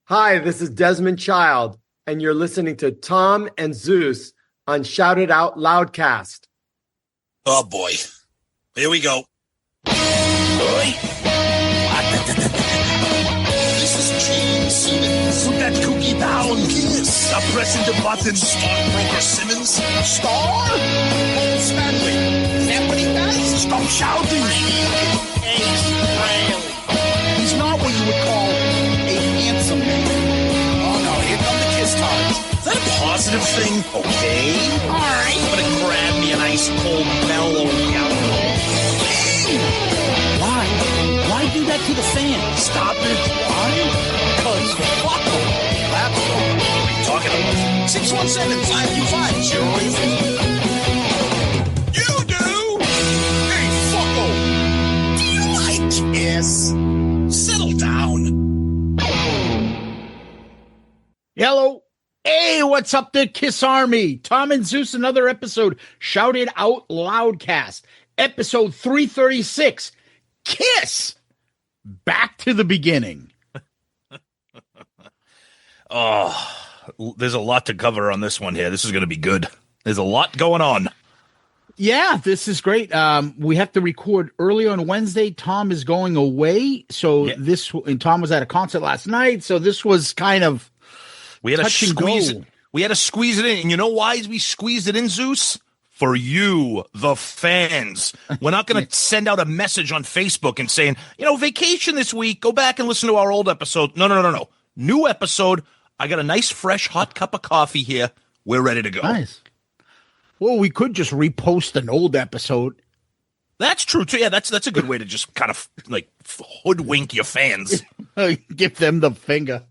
Hi, this is Desmond Child, and you're listening to Tom and Zeus on Shout It Out Loudcast. Oh, boy. Here we go. This is Gene Simmons. Put that cookie down. Yes. Stop pressing the button. Stockbroker Simmons. Star? Paul Stanley. Is that what he does? Stop shouting. Ace Frehley. He's not what you would call a handsome man. Oh, no. Here come the kiss cards. Is that a positive thing? Okay. All right. I'm going to grab me an ice cold mellow yellow. Why do that to the fan? Stop it. Why? Because fuck them. That's what are you talking about? 617-525-08. You do? Hey, fucko. Do you like Kiss? Settle down. Hello. Hey, what's up, the Kiss Army? Tom and Zeus, another episode. Shout It Out Loudcast. Episode 336. Kiss. Back to the beginning. Oh, there's a lot to cover on this one here. This is going to be good. There's a lot going on. Yeah, this is great. We have to record early on Wednesday. Tom is going away. So and Tom was at a concert last night. So this was kind of we had to touch and squeeze go. it. We had to squeeze it in. And you know why we squeezed it in, Zeus? For you, the fans. We're not going to send out a message on Facebook and saying, vacation this week. Go back and listen to our old episode. No. New episode. I got a nice, fresh, hot cup of coffee here. We're ready to go. Nice. Well, we could just repost an old episode. That's true, too. Yeah, that's a good way to just kind of, hoodwink your fans. Give them the finger.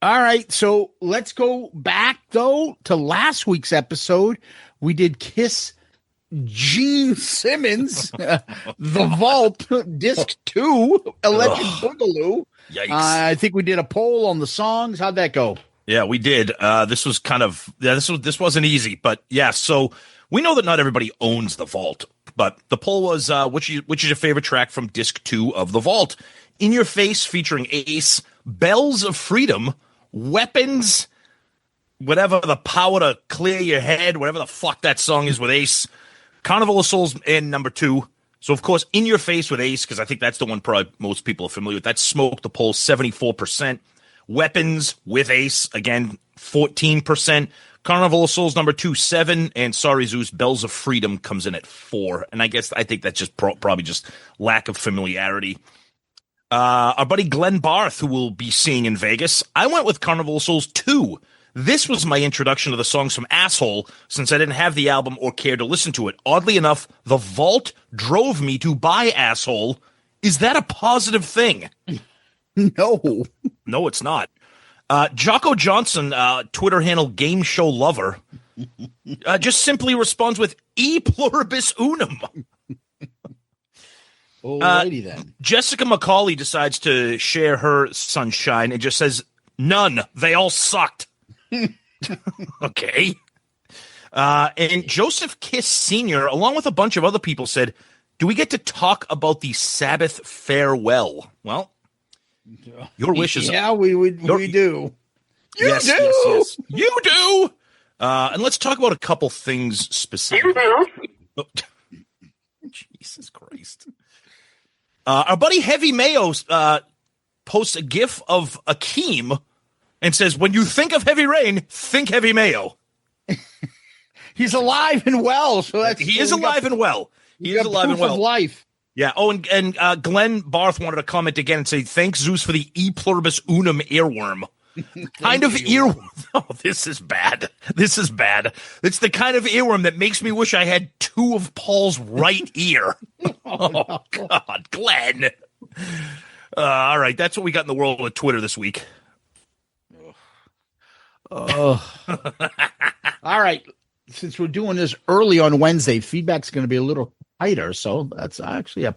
All right, so let's go back, though, to last week's episode. We did Kiss Gene Simmons, The Vault, Disc 2, Electric Boogaloo. Yikes. I think we did a poll on the songs. How'd that go? Yeah, we did. This was this wasn't easy, but yeah. So we know that not everybody owns The Vault, but the poll was which is your favorite track from Disc 2 of The Vault? In Your Face featuring Ace, Bells of Freedom, Weapons, whatever, the power to clear your head, whatever the fuck that song is with Ace, Carnival of Souls in number 2. So, of course, In Your Face with Ace, because I think that's the one probably most people are familiar with. That smoked the poll 74%. Weapons with Ace, again, 14%. Carnival of Souls number 2, 7. And Sorry Zeus, Bells of Freedom comes in at 4. And I think that's just probably just lack of familiarity. Our buddy Glenn Barth, who we'll be seeing in Vegas, I went with Carnival of Souls 2. This was my introduction to the songs from Asshole, since I didn't have the album or care to listen to it. Oddly enough, The Vault drove me to buy Asshole. Is that a positive thing? No. No, it's not. Jocko Johnson, Twitter handle Game Show Lover, just simply responds with E pluribus unum. Alrighty then. Jessica McCauley decides to share her sunshine and just says, none. They all sucked. Okay. And Joseph Kiss Sr., along with a bunch of other people, said, do we get to talk about the Sabbath farewell? Well, your wishes. Yeah, we do. Yes. You do. And let's talk about a couple things specifically. Oh, Jesus Christ. Our buddy Heavy Mayo posts a gif of Akeem and says, when you think of Heavy Rain, think Heavy Mayo. He's alive and well. So he is alive and well. He is alive and well. Life. Yeah. Oh, and Glenn Barth wanted to comment again and say, thanks, Zeus, for the E pluribus unum earworm. Kind of earworm. Oh, this is bad. This is bad. It's the kind of earworm that makes me wish I had 2 of Paul's right ear. Oh, God, Glenn. All right. That's what we got in the world of Twitter this week. Oh. All right. Since we're doing this early on Wednesday, feedback's going to be a little tighter. So that's actually a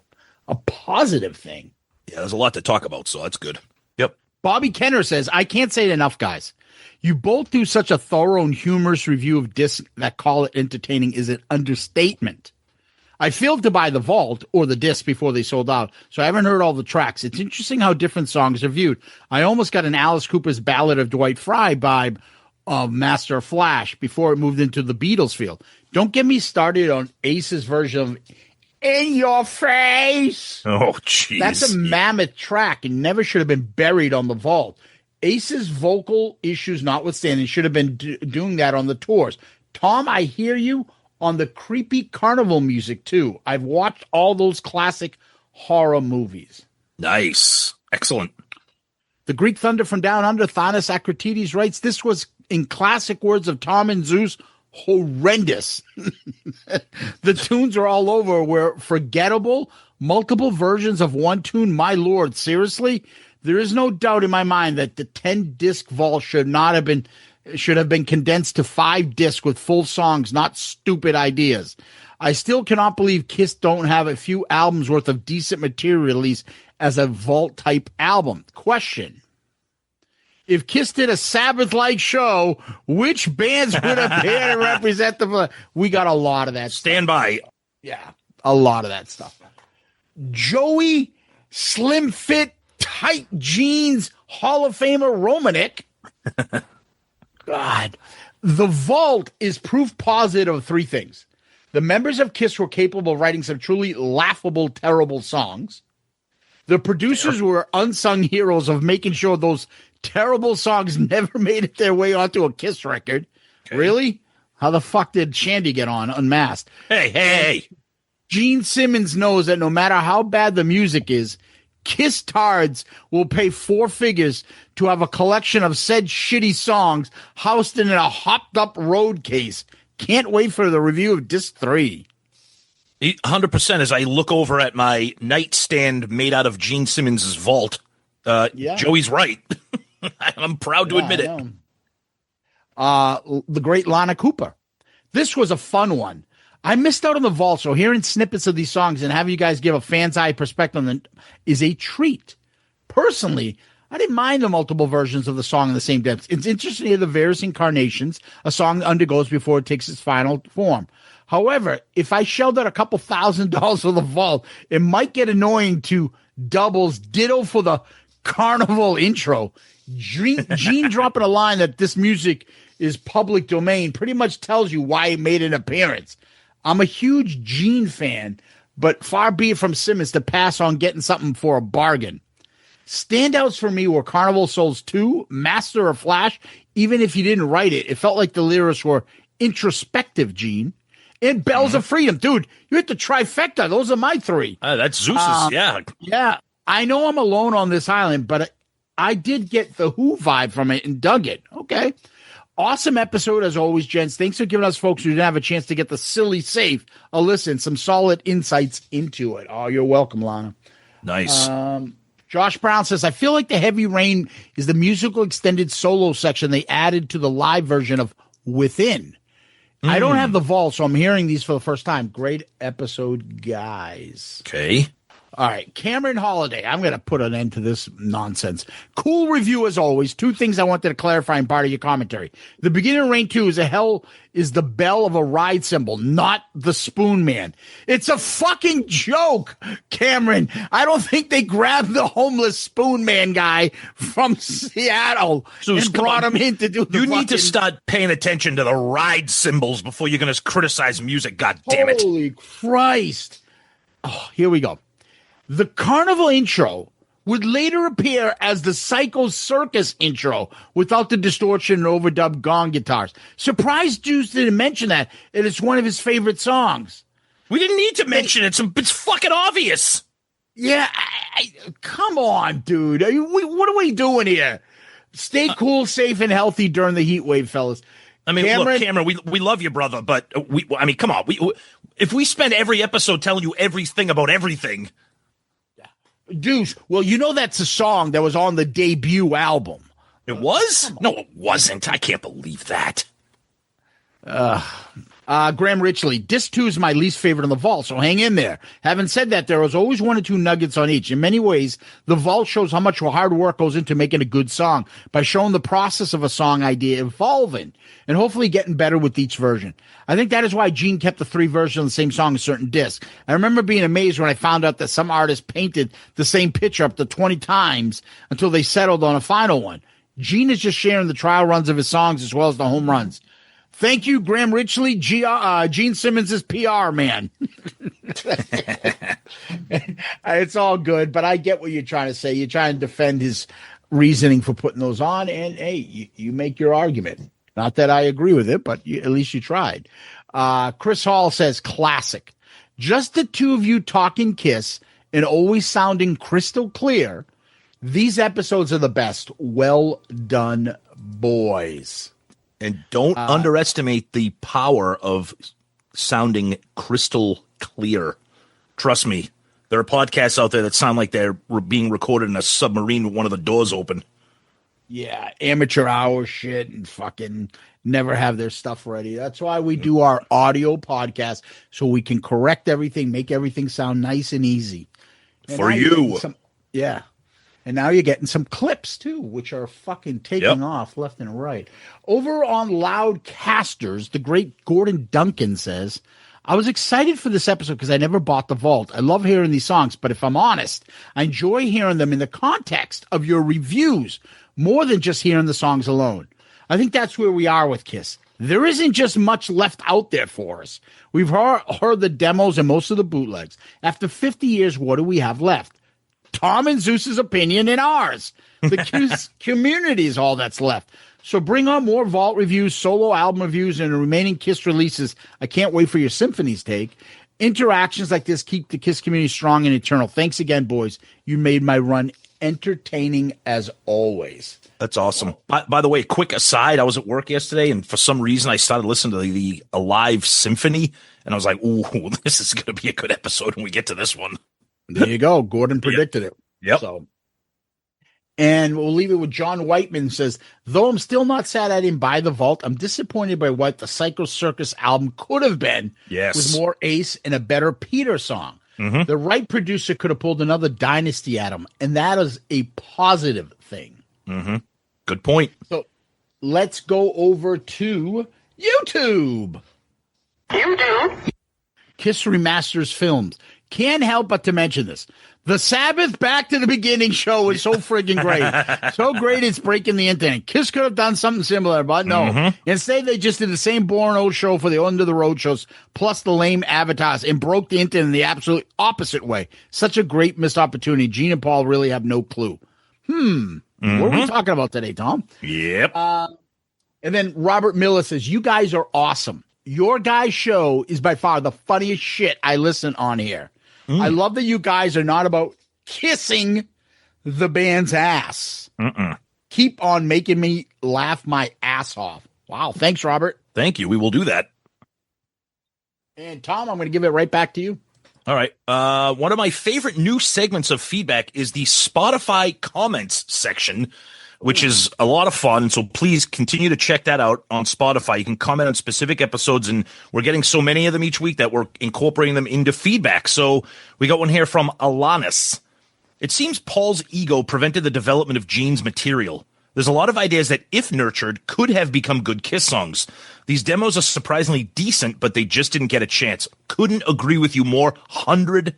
positive thing. Yeah, there's a lot to talk about. So that's good. Yep. Bobby Kenner says, I can't say it enough, guys. You both do such a thorough and humorous review of discs that call it entertaining is an understatement. I failed to buy the vault or the disc before they sold out, so I haven't heard all the tracks. It's interesting how different songs are viewed. I almost got an Alice Cooper's Ballad of Dwight Fry vibe of Master of Flash before it moved into the Beatles field. Don't get me started on Ace's version of In Your Face. Oh, jeez. That's a mammoth track and never should have been buried on the vault. Ace's vocal issues notwithstanding, should have been doing that on the tours. Tom, I hear you on the creepy carnival music, too. I've watched all those classic horror movies. Nice. Excellent. The Greek Thunder from Down Under, Thanos Akratides writes, this was, in classic words of Tom and Zeus, horrendous. The tunes are all over, were forgettable, multiple versions of one tune. My Lord, seriously? There is no doubt in my mind that the 10-disc vault should have been condensed to 5 discs with full songs, not stupid ideas. I still cannot believe Kiss don't have a few albums worth of decent material released as a vault type album. Question: if Kiss did a Sabbath-like show, which bands would appear to represent the? We got a lot of that. Stand by. Yeah, a lot of that stuff. Joey, Slim Fit, Tight Jeans, Hall of Famer Romanek. God. The vault is proof positive of 3 things. The members of Kiss were capable of writing some truly laughable, terrible songs. The producers were unsung heroes of making sure those terrible songs never made it their way onto a Kiss record. Okay. Really? How the fuck did Shandy get on Unmasked? Hey. Gene Simmons knows that no matter how bad the music is, Kiss tards will pay 4 figures to have a collection of said shitty songs housed in a hopped-up road case. Can't wait for the review of Disc 3. 100% as I look over at my nightstand made out of Gene Simmons' vault. Joey's right. I'm proud to admit it. The great Lana Cooper. This was a fun one. I missed out on the vault, so hearing snippets of these songs and having you guys give a fan's eye perspective on them is a treat. Personally, I didn't mind the multiple versions of the song in the same depth. It's interesting to hear the various incarnations a song undergoes before it takes its final form. However, if I shelled out a couple $1,000s for the vault, it might get annoying to doubles. Ditto for the carnival intro. Gene dropping a line that this music is public domain pretty much tells you why it made an appearance. I'm a huge Gene fan, but far be it from Simmons to pass on getting something for a bargain. Standouts for me were Carnival Souls 2, Master of Flash. Even if you didn't write it, it felt like the lyrics were introspective, Gene. And Bells of Freedom. Dude, you hit the trifecta. Those are my 3. That's Zeus's, yeah. Yeah, I know I'm alone on this island, but I did get the Who vibe from it and dug it. Okay. Awesome episode, as always, gents. Thanks for giving us folks who didn't have a chance to get the silly safe a listen, some solid insights into it. Oh, you're welcome, Lana. Nice. Josh Brown says, I feel like the Heavy Rain is the musical extended solo section they added to the live version of Within. I don't have the vault, so I'm hearing these for the first time. Great episode, guys. Okay. All right, Cameron Holiday. I'm going to put an end to this nonsense. Cool review as always. 2 things I wanted to clarify in part of your commentary. The beginning of Rain 2 is the bell of a ride cymbal, not the Spoon Man. It's a fucking joke, Cameron. I don't think they grabbed the homeless Spoon Man guy from Seattle and brought him in to do the You need to start paying attention to the ride cymbals before you're going to criticize music, God damn it. Holy Christ. Oh, here we go. The Carnival intro would later appear as the Psycho Circus intro without the distortion and overdub gong guitars. Surprised Juice didn't mention that, and it's one of his favorite songs. We didn't need to mention it. It's fucking obvious. Yeah, come on, dude. What are we doing here? Stay cool, safe, and healthy during the heat wave, fellas. I mean, look, Cameron, we love you, brother, but come on. If we spend every episode telling you everything about everything. Deuce, well, you know that's a song that was on the debut album. It was? No, it wasn't. I can't believe that. Graham Richley, Disc 2 is my least favorite in the vault, so hang in there. Having said that, there was always 1 or 2 nuggets on each. In many ways, the vault shows how much hard work goes into making a good song by showing the process of a song idea evolving and hopefully getting better with each version. I think that is why Gene kept the 3 versions of the same song in certain discs. I remember being amazed when I found out that some artists painted the same picture up to 20 times until they settled on a final one. Gene is just sharing the trial runs of his songs as well as the home runs. Thank you, Graham Richley, Gene Simmons' PR man. It's all good, but I get what you're trying to say. You're trying to defend his reasoning for putting those on, and hey, you make your argument. Not that I agree with it, but at least you tried. Chris Hall says, classic. Just the 2 of you talking Kiss and always sounding crystal clear. These episodes are the best. Well done, boys. And don't underestimate the power of sounding crystal clear. Trust me, there are podcasts out there that sound like they're being recorded in a submarine with one of the doors open. Yeah, amateur hour shit and fucking never have their stuff ready. That's why we do our audio podcast, so we can correct everything, make everything sound nice and easy. And for you. Yeah. And now you're getting some clips, too, which are fucking taking off left and right. Over on Loudcasters, the great Gordon Duncan says, I was excited for this episode because I never bought the vault. I love hearing these songs, but if I'm honest, I enjoy hearing them in the context of your reviews more than just hearing the songs alone. I think that's where we are with Kiss. There isn't just much left out there for us. We've heard the demos and most of the bootlegs. After 50 years, what do we have left? Tom and Zeus's opinion and ours. The Kiss community is all that's left. So bring on more vault reviews, solo album reviews, and the remaining Kiss releases. I can't wait for your symphonies take. Interactions like this keep the Kiss community strong and eternal. Thanks again, boys. You made my run entertaining as always. That's awesome. By the way, quick aside, I was at work yesterday, and for some reason I started listening to the Alive Symphony, and I was like, ooh, this is going to be a good episode when we get to this one. There you go. Gordon predicted it. Yep. So, and we'll leave it with John Whiteman says, though I'm still not sad I didn't buy the vault, I'm disappointed by what the Psycho Circus album could have been with more Ace and a better Peter song. Mm-hmm. The right producer could have pulled another dynasty at him, and that is a positive thing. Mm-hmm. Good point. So let's go over to YouTube. Kiss Remasters Films. Can't help but to mention this. The Sabbath Back to the Beginning show is so friggin' great. So great it's breaking the internet. Kiss could have done something similar, but no. Mm-hmm. Instead, they just did the same boring old show for the end of the road shows, plus the lame avatars, and broke the internet in the absolute opposite way. Such a great missed opportunity. Gene and Paul really have no clue. Mm-hmm. What are we talking about today, Tom? Yep. And then Robert Miller says, you guys are awesome. Your guys' show is by far the funniest shit I listen on here. I love that you guys are not about kissing the band's ass. Keep on making me laugh my ass off. Wow. Thanks, Robert. Thank you. We will do that. And Tom, I'm going to give it right back to you. All right. One of my favorite new segments of feedback is the Spotify comments section, which is a lot of fun. So please continue to check that out on Spotify. You can comment on specific episodes, and we're getting so many of them each week that we're incorporating them into feedback. So we got one here from Alanis. It seems Paul's ego prevented the development of Gene's material. There's a lot of ideas that, if nurtured, could have become good Kiss songs. These demos are surprisingly decent, but they just didn't get a chance. Couldn't agree with you more. 100%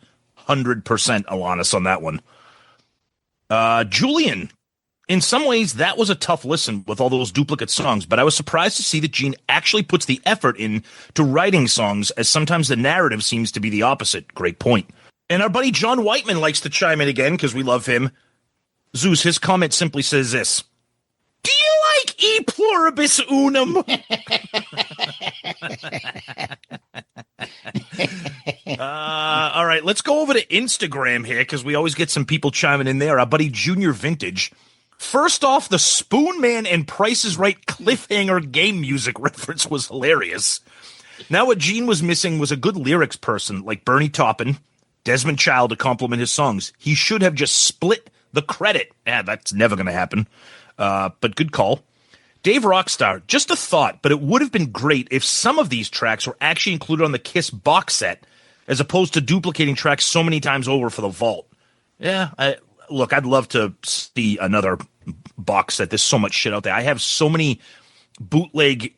Alanis on that one. Julian. In some ways, that was a tough listen with all those duplicate songs, but I was surprised to see that Gene actually puts the effort in to writing songs, as sometimes the narrative seems to be the opposite. Great point. And our buddy John Whiteman likes to chime in again because we love him. Zeus, his comment simply says this. Do you like E pluribus unum? All right, let's go over to Instagram here because we always get some people chiming in there. Our buddy Junior Vintage. First off, the Spoon Man and Price is Right cliffhanger game music reference was hilarious. Now what Gene was missing was a good lyrics person like Bernie Taupin, Desmond Child to complement his songs. He should have just split the credit. That's never going to happen. But good call. Dave Rockstar, just a thought, but it would have been great if some of these tracks were actually included on the Kiss box set, as opposed to duplicating tracks so many times over for the vault. Yeah, look, I'd love to see another box set. There's so much shit out there. I have so many bootleg,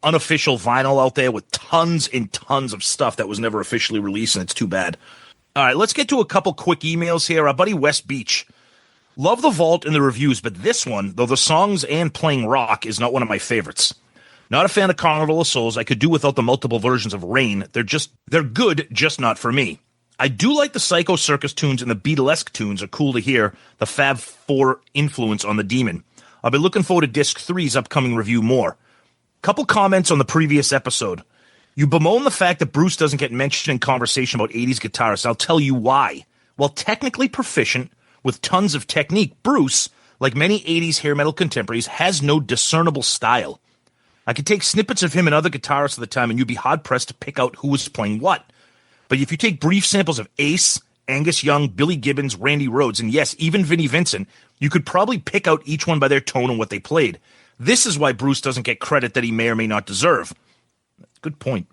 unofficial vinyl out there with tons and tons of stuff that was never officially released, and it's too bad. All right, let's get to a couple quick emails here. Our buddy West Beach. Love the vault and the reviews, but this one, though the songs and playing rock, is not one of my favorites. Not a fan of Carnival of Souls. I could do without the multiple versions of Rain. They're good, just not for me. I do like the Psycho Circus tunes, and the Beatlesque tunes are cool to hear the Fab Four influence on the Demon. I'll be looking forward to Disc 3's upcoming review more. Couple comments on the previous episode. You bemoan the fact that Bruce doesn't get mentioned in conversation about 80s guitarists. I'll tell you why. While technically proficient, with tons of technique, Bruce, like many 80s hair metal contemporaries, has no discernible style. I could take snippets of him and other guitarists of the time, and you'd be hard-pressed to pick out who was playing what. But if you take brief samples of Ace, Angus Young, Billy Gibbons, Randy Rhoads, and yes, even Vinnie Vincent, you could probably pick out each one by their tone and what they played. This is why Bruce doesn't get credit that he may or may not deserve. Good point.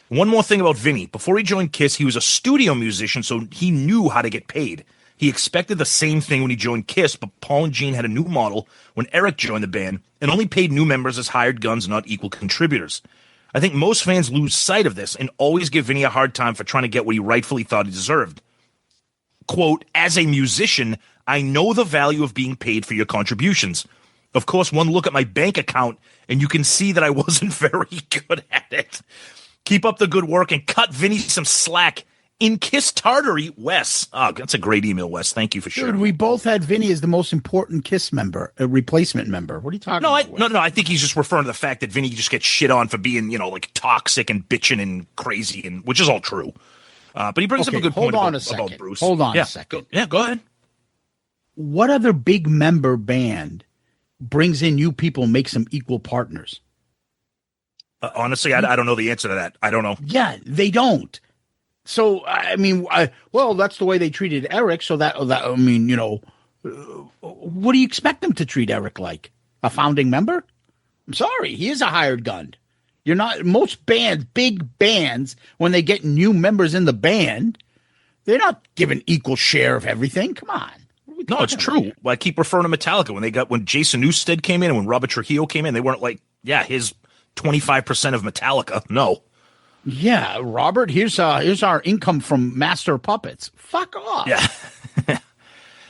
One more thing about Vinnie. Before he joined Kiss, he was a studio musician, so he knew how to get paid. He expected the same thing when he joined Kiss, but Paul and Gene had a new model when Eric joined the band and only paid new members as hired guns, not equal contributors. I think most fans lose sight of this and always give Vinnie a hard time for trying to get what he rightfully thought he deserved. Quote, as a musician, I know the value of being paid for your contributions. Of course, one look at my bank account and you can see that I wasn't very good at it. Keep up the good work and cut Vinnie some slack. In Kiss Tartary, Wes. Oh, that's a great email, Wes. Thank you for sharing. Dude, we both had Vinny as the most important Kiss member, a replacement member. What are you talking about? No, I think he's just referring to the fact that Vinny just gets shit on for being, like toxic and bitching and crazy, and which is all true. But he brings up a good point about Bruce. Hold on a second. Go ahead. What other big member band brings in new people and makes them equal partners? Honestly, I don't know the answer to that. I don't know. Yeah, they don't. So, I mean, that's the way they treated Eric. So what do you expect them to treat Eric like? A founding member? I'm sorry. He is a hired gun. You're not, most bands, big bands, when they get new members in the band, they're not given equal share of everything. Come on. No, it's true. I keep referring to Metallica. When Jason Newsted came in and when Robert Trujillo came in, they weren't like, his 25% of Metallica. No. Yeah, Robert, here's our income from Master Puppets. Fuck off. Yeah.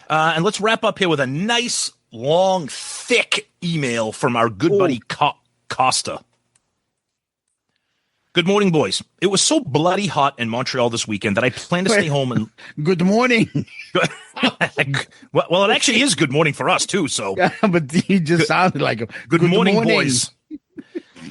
And let's wrap up here with a nice, long, thick email from our good buddy Costa. Good morning, boys. It was so bloody hot in Montreal this weekend that I plan to stay home and... Good morning. Well, it actually is good morning for us, too, so... Yeah, but he just sounded like a... Good morning, boys.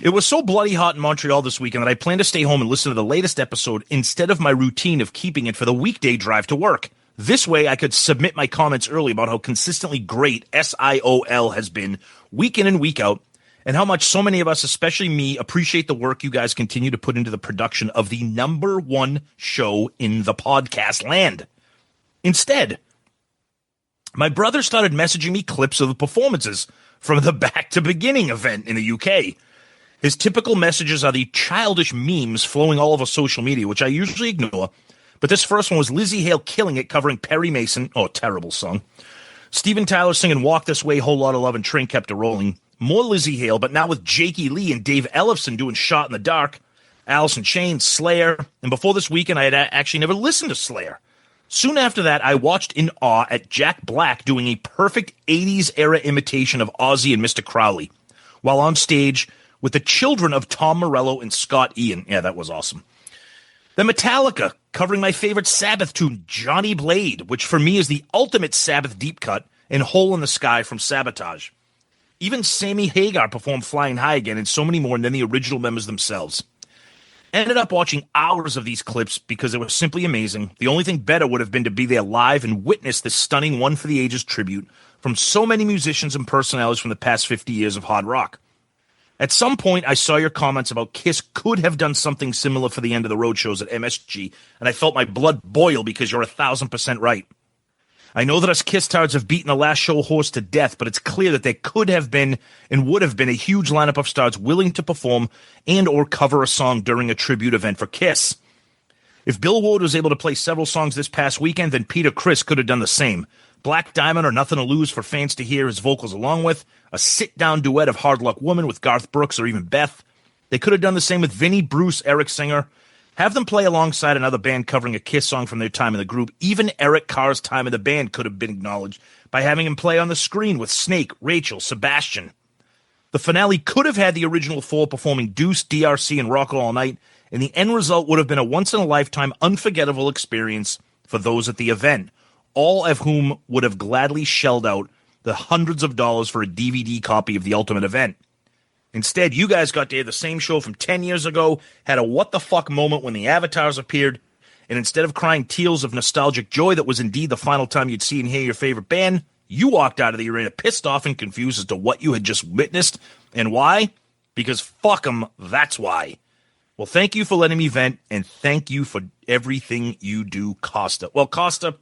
It was so bloody hot in Montreal this weekend that I plan to stay home and listen to the latest episode instead of my routine of keeping it for the weekday drive to work. This way, I could submit my comments early about how consistently great SIOL has been week in and week out, and how much so many of us, especially me, appreciate the work you guys continue to put into the production of the #1 show in the podcast land. Instead, my brother started messaging me clips of the performances from the Back to Beginning event in the UK. His typical messages are the childish memes flowing all over social media, which I usually ignore. But this first one was Lizzie Hale killing it, covering Perry Mason. Oh, terrible song. Steven Tyler singing Walk This Way, Whole Lotta Love, and Train Kept It Rolling. More Lizzie Hale, but now with Jakey Lee and Dave Ellefson doing Shot in the Dark. Alice in Chains, Slayer. And before this weekend, I had actually never listened to Slayer. Soon after that, I watched in awe at Jack Black doing a perfect 80s era imitation of Ozzy and Mr. Crowley, while on stage with the children of Tom Morello and Scott Ian. Yeah, that was awesome. Then Metallica, covering my favorite Sabbath tune, Johnny Blade, which for me is the ultimate Sabbath deep cut, and Hole in the Sky from Sabotage. Even Sammy Hagar performed Flying High again, and so many more than the original members themselves. Ended up watching hours of these clips because it was simply amazing. The only thing better would have been to be there live and witness this stunning One for the Ages tribute from so many musicians and personalities from the past 50 years of hard rock. At some point, I saw your comments about Kiss could have done something similar for the end of the road shows at MSG, and I felt my blood boil because you're 1,000% right. I know that us Kiss-tards have beaten the last show horse to death, but it's clear that there could have been and would have been a huge lineup of stars willing to perform and or cover a song during a tribute event for Kiss. If Bill Ward was able to play several songs this past weekend, then Peter Criss could have done the same. Black Diamond or Nothing to Lose for fans to hear his vocals along with, a sit-down duet of Hard Luck Woman with Garth Brooks or even Beth. They could have done the same with Vinnie, Bruce, Eric Singer. Have them play alongside another band covering a Kiss song from their time in the group. Even Eric Carr's time in the band could have been acknowledged by having him play on the screen with Snake, Rachel, Sebastian. The finale could have had the original four performing Deuce, DRC, and Rock It All Night, and the end result would have been a once-in-a-lifetime, unforgettable experience for those at the event, all of whom would have gladly shelled out the hundreds of dollars for a DVD copy of the ultimate event. Instead, you guys got to hear the same show from 10 years ago, had a what-the-fuck moment when the avatars appeared, and instead of crying tears of nostalgic joy that was indeed the final time you'd see and hear your favorite band, you walked out of the arena pissed off and confused as to what you had just witnessed. And why? Because fuck 'em, that's why. Well, thank you for letting me vent, and thank you for everything you do, Costa. Well, Costa,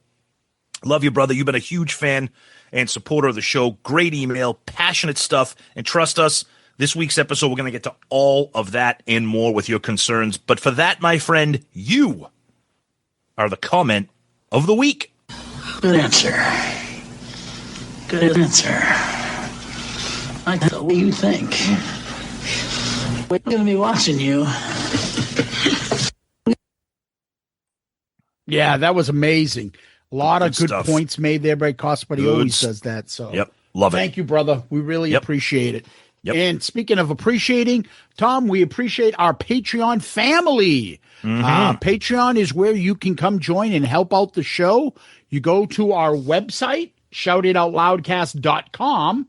love you, brother. You've been a huge fan and supporter of the show. Great email, passionate stuff, and trust us, this week's episode, we're going to get to all of that and more with your concerns. But for that, my friend, you are the comment of the week. Good answer. Good answer. I know what you think. We're going to be watching you. Yeah, that was amazing. A lot of good stuff. points made there by Costa, but he always does that. So, Yep, love it. Thank you, brother. We really appreciate it. Yep. And speaking of appreciating, Tom, we appreciate our Patreon family. Patreon is where you can come join and help out the show. You go to our website, shoutitoutloudcast.com.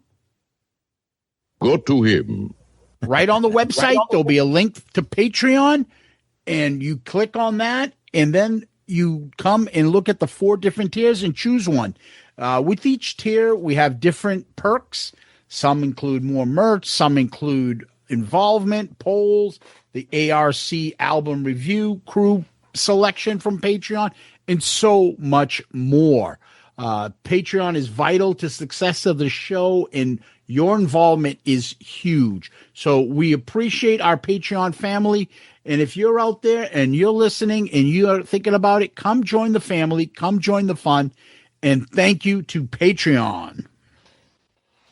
Go to him. Right on the website, there'll be a link to Patreon, and you click on that, and then you come and look at the 4 different tiers and choose one. With each tier, we have different perks. Some include more merch. Some include involvement, polls, the ARC album review, crew selection from Patreon, and so much more. Patreon is vital to success of the show, and your involvement is huge. So we appreciate our Patreon family. And if you're out there and you're listening and you're thinking about it, come join the family, come join the fun. And thank you to Patreon.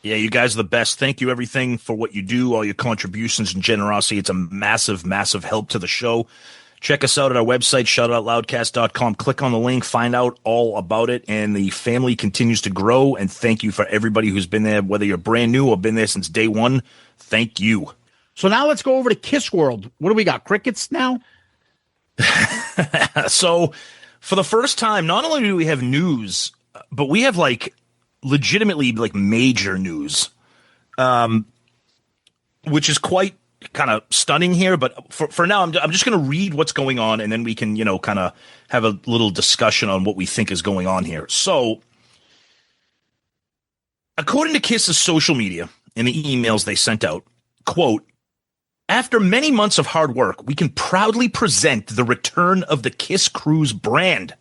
Yeah, you guys are the best. Thank you, everything, for what you do, all your contributions and generosity. It's a massive, massive help to the show. Check us out at our website, shoutitoutloudcast.com. Click on the link, find out all about it, and the family continues to grow. And thank you for everybody who's been there, whether you're brand new or been there since day one. Thank you. So now let's go over to Kiss World. What do we got? Crickets now? So for the first time, not only do we have news, but we have legitimately major news, which is quite kind of stunning here. But for now, I'm just going to read what's going on, and then we can, kind of have a little discussion on what we think is going on here. So according to Kiss's social media and the emails they sent out, quote, after many months of hard work, we can proudly present the return of the Kiss Cruise brand.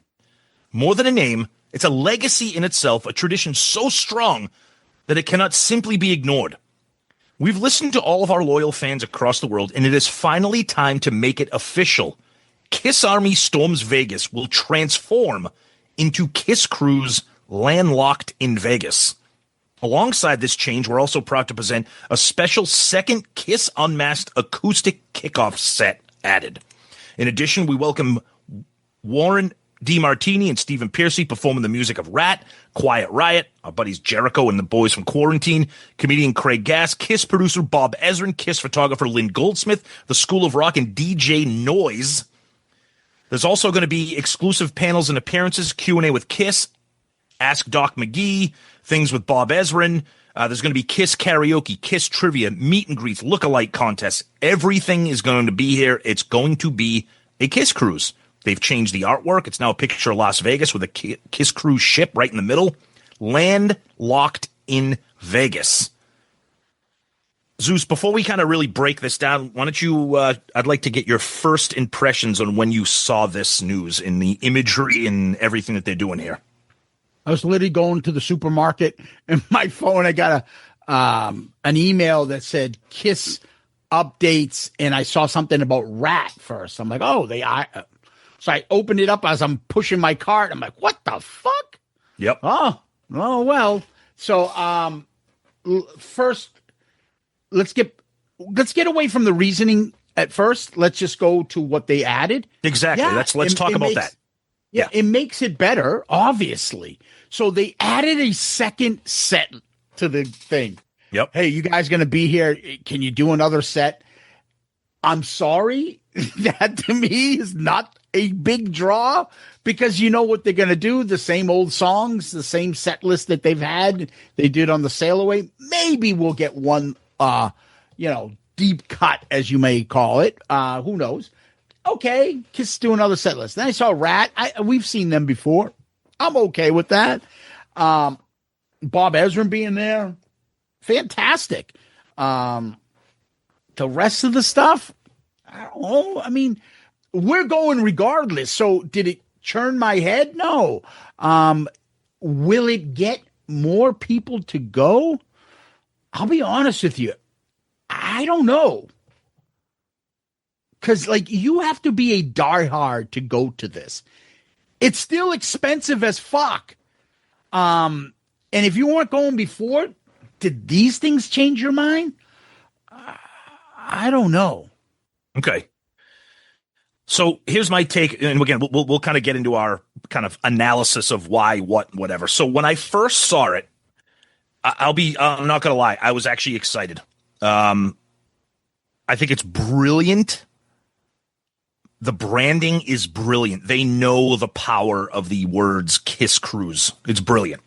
More than a name, it's a legacy in itself, a tradition so strong that it cannot simply be ignored. We've listened to all of our loyal fans across the world, and it is finally time to make it official. Kiss Army Storms Vegas will transform into Kiss Cruise Landlocked in Vegas. Alongside this change, we're also proud to present a special second Kiss Unmasked acoustic kickoff set added. In addition, we welcome Warren DeMartini and Stephen Piercy performing the music of Rat, Quiet Riot, our buddies Jericho and the boys from Quarantine, comedian Craig Gass, Kiss producer Bob Ezrin, Kiss photographer Lynn Goldsmith, the School of Rock, and DJ Noise. There's also going to be exclusive panels and appearances, Q&A with Kiss, Ask Doc McGee, things with Bob Ezrin. There's going to be Kiss karaoke, Kiss trivia, meet and greets, look-alike contests. Everything is going to be here. It's going to be a Kiss Cruise. They've changed the artwork. It's now a picture of Las Vegas with a Kiss Cruise ship right in the middle. Land locked in Vegas. Zeus, before we kind of really break this down, why don't you, I'd like to get your first impressions on when you saw this news in the imagery and everything that they're doing here. I was literally going to the supermarket, and my phone, I got an email that said Kiss updates, and I saw something about Rat first. I'm like, oh, so I opened it up as I'm pushing my cart. I'm like, what the fuck? Yep. Oh, well. So first, let's get away from the reasoning at first. Let's just go to what they added. Exactly. Yeah, let's talk about that. Yeah, it makes it better, obviously. So they added a second set to the thing. Yep. Hey, you guys going to be here? Can you do another set? I'm sorry. That to me is not a big draw because you know what they're going to do. The same old songs, the same set list that they've had. They did on the Sail Away. Maybe we'll get one, deep cut, as you may call it. Who knows? Okay, Kiss do another set list. Then I saw Rat. We've seen them before. I'm okay with that. Bob Ezrin being there, fantastic. The rest of the stuff, I don't know. I mean, we're going regardless. So did it churn my head? No. Will it get more people to go? I'll be honest with you. I don't know. Because, you have to be a diehard to go to this. It's still expensive as fuck. And if you weren't going before, did these things change your mind? I don't know. Okay. So here's my take. And again, we'll kind of get into our kind of analysis of why, what, whatever. So when I first saw it, I'm not going to lie. I was actually excited. I think it's brilliant. The branding is brilliant. They know the power of the words Kiss Cruise. It's brilliant.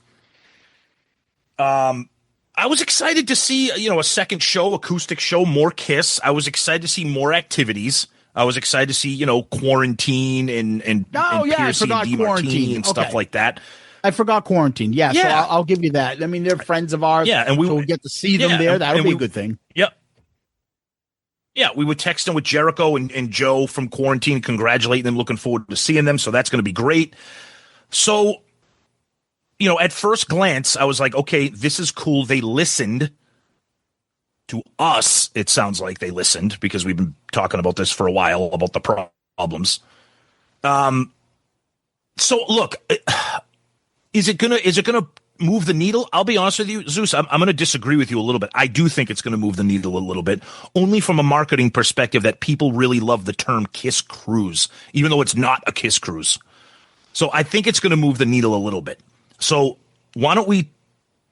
I was excited to see, a second show, acoustic show, more Kiss. I was excited to see more activities. I was excited to see, quarantine and Piercy and DeMartini and stuff like that. I forgot quarantine. Yeah. So I'll give you that. I mean, they're friends of ours. Yeah. And we'll get to see them there. That'll be a good thing. Yep. Yeah, we were texting with Jericho and Joe from quarantine, congratulating them, looking forward to seeing them. So that's going to be great. So, at first glance, I was like, okay, this is cool. They listened to us. It sounds like they listened because we've been talking about this for a while, about the problems. So look, is it gonna move the needle? I'll be honest with you, Zeus, I'm going to disagree with you a little bit. I do think it's going to move the needle a little bit, only from a marketing perspective that people really love the term Kiss Cruise, even though it's not a Kiss Cruise. So I think it's going to move the needle a little bit. So why don't we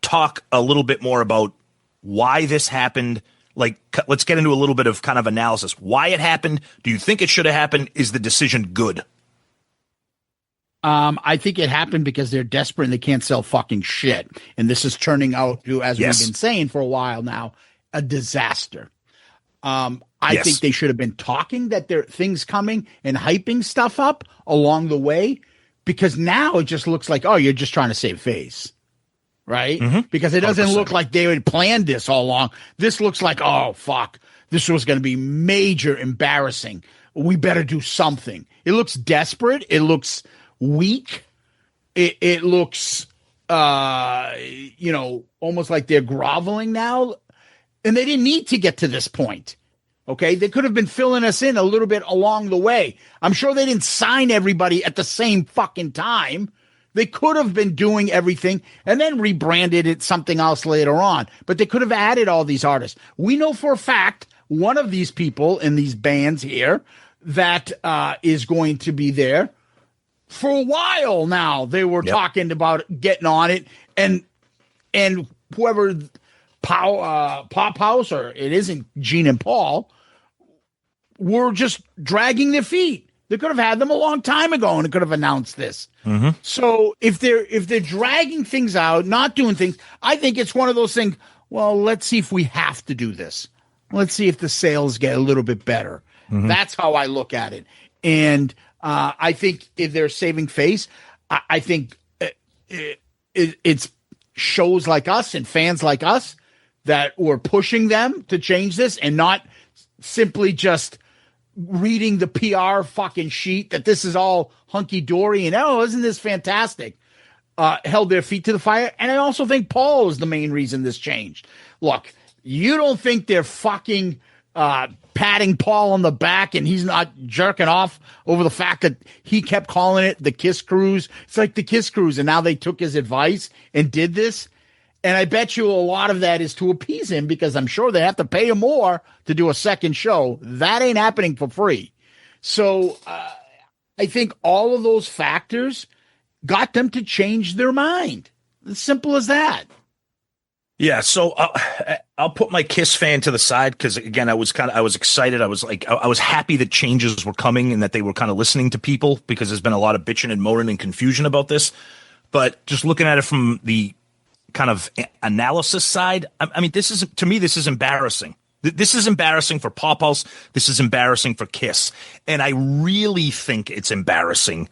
talk a little bit more about why this happened? Let's get into a little bit of kind of analysis. Why it happened? Do you think it should have happened? Is the decision good? I think it happened because they're desperate and they can't sell fucking shit. And this is turning out to, as we've been saying for a while now, a disaster. I think they should have been talking that there are things coming and hyping stuff up along the way, because now it just looks like, oh, you're just trying to save face. Right? Mm-hmm. Because it doesn't 100%. Look like they had planned this all along. This looks like, oh, fuck, this was going to be major embarrassing. We better do something. It looks desperate. It looks weak. It looks, almost like they're groveling now. And they didn't need to get to this point. Okay. They could have been filling us in a little bit along the way. I'm sure they didn't sign everybody at the same fucking time. They could have been doing everything and then rebranded it something else later on. But they could have added all these artists. We know for a fact one of these people in these bands here that is going to be there. For a while now, they were talking about getting on it, and whoever Pop House, or it isn't Gene and Paul, were just dragging their feet. They could have had them a long time ago, and it could have announced this. Mm-hmm. So if they're dragging things out, not doing things, I think it's one of those things. Well, let's see if we have to do this. Let's see if the sales get a little bit better. Mm-hmm. That's how I look at it, and. I think if they're saving face, I think it's shows like us and fans like us that were pushing them to change this and not simply just reading the PR fucking sheet that this is all hunky dory and, oh, isn't this fantastic? held their feet to the fire. And I also think Paul is the main reason this changed. Look, you don't think they're fucking patting Paul on the back and he's not jerking off over the fact that he kept calling it the Kiss Cruise. It's like the Kiss Cruise, and now they took his advice and did this. And I bet you a lot of that is to appease him, because I'm sure they have to pay him more to do a second show. That ain't happening for free. So I think all of those factors got them to change their mind. As simple as that. Yeah, so I'll put my Kiss fan to the side, because again, I was excited. I was happy that changes were coming and that they were kind of listening to people, because there's been a lot of bitching and moaning and confusion about this. But just looking at it from the kind of analysis side, I mean, this is embarrassing. This is embarrassing for Pop House. This is embarrassing for Kiss. And I really think it's embarrassing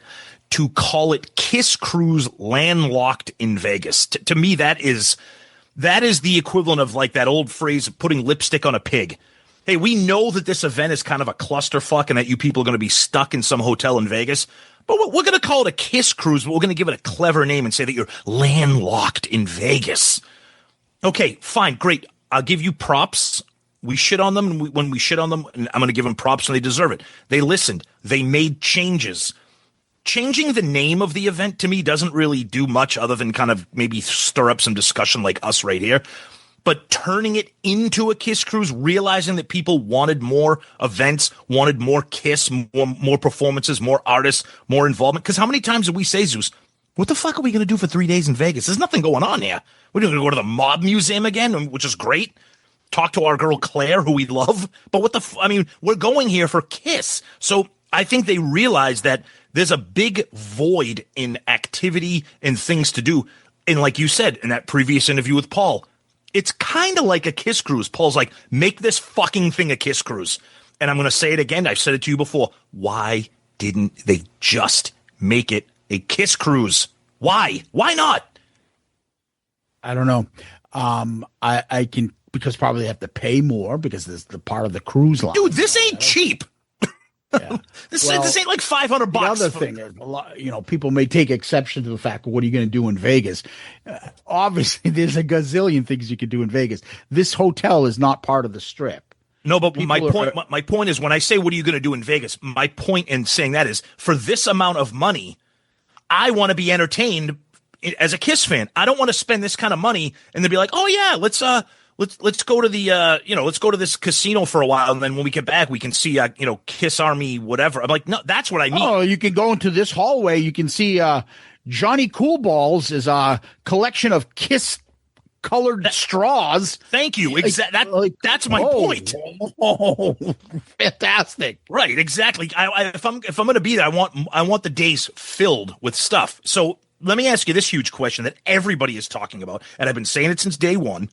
to call it Kiss Cruise Landlocked in Vegas. To me, that is the equivalent of like that old phrase of putting lipstick on a pig. Hey, we know that this event is kind of a clusterfuck and that you people are going to be stuck in some hotel in Vegas, but we're going to call it a Kiss Cruise, but we're going to give it a clever name and say that you're landlocked in Vegas. Okay, fine, great. I'll give you props. We shit on them when we shit on them, and I'm going to give them props when they deserve it. They listened. They made changes. Changing the name of the event to me doesn't really do much other than kind of maybe stir up some discussion like us right here. But turning it into a Kiss Cruise, realizing that people wanted more events, wanted more Kiss, more performances, more artists, more involvement. Because how many times did we say, Zeus, what the fuck are we going to do for 3 days in Vegas? There's nothing going on here. We're going to go to the Mob Museum again, which is great. Talk to our girl Claire, who we love. But we're going here for Kiss. So I think they realize that there's a big void in activity and things to do. And like you said in that previous interview with Paul, it's kind of like a Kiss Cruise. Paul's like, make this fucking thing a Kiss Cruise. And I'm going to say it again. I've said it to you before. Why didn't they just make it a Kiss Cruise? Why? Why not? I don't know. I can, because probably they have to pay more because there's the part of the cruise line. Dude, this ain't cheap. Yeah. This ain't like $500. The other thing is, a lot, people may take exception to the fact, what are you going to do in Vegas? Obviously, there's a gazillion things you could do in Vegas. This hotel is not part of the Strip. No, but my point is, when I say, what are you going to do in Vegas? My point in saying that is, for this amount of money, I want to be entertained as a Kiss fan. I don't want to spend this kind of money and then be like, oh yeah, let's go to the let's go to this casino for a while, and then when we get back we can see Kiss Army whatever. I'm like, no, that's what I mean. Oh, you can go into this hallway, you can see Johnny Cool Balls is a collection of Kiss colored straws. Thank you. That's my point. Oh, fantastic. Right, exactly. If I'm going to be there, I want the days filled with stuff. So let me ask you this huge question that everybody is talking about, and I've been saying it since day one.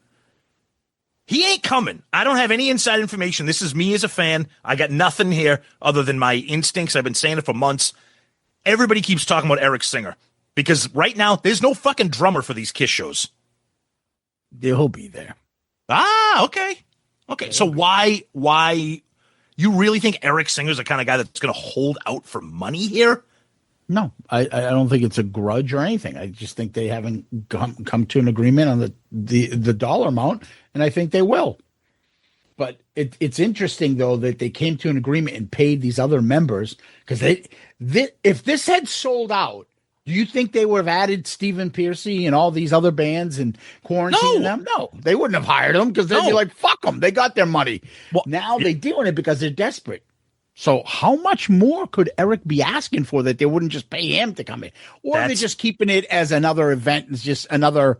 He ain't coming. I don't have any inside information. This is me as a fan. I got nothing here other than my instincts. I've been saying it for months. Everybody keeps talking about Eric Singer because right now there's no fucking drummer for these Kiss shows. He'll be there. Okay. So why you really think Eric Singer's the kind of guy that's going to hold out for money here? No, I don't think it's a grudge or anything. I just think they haven't come to an agreement on the dollar amount, and I think they will. But it's interesting, though, that they came to an agreement and paid these other members, because if this had sold out, do you think they would have added Stephen Pearcy and all these other bands and quarantined them? No, they wouldn't have hired them, because they'd be like, fuck them. They got their money. Well, now they're doing it because they're desperate. So how much more could Eric be asking for that they wouldn't just pay him to come in? Or they're just keeping it as another event. It's just another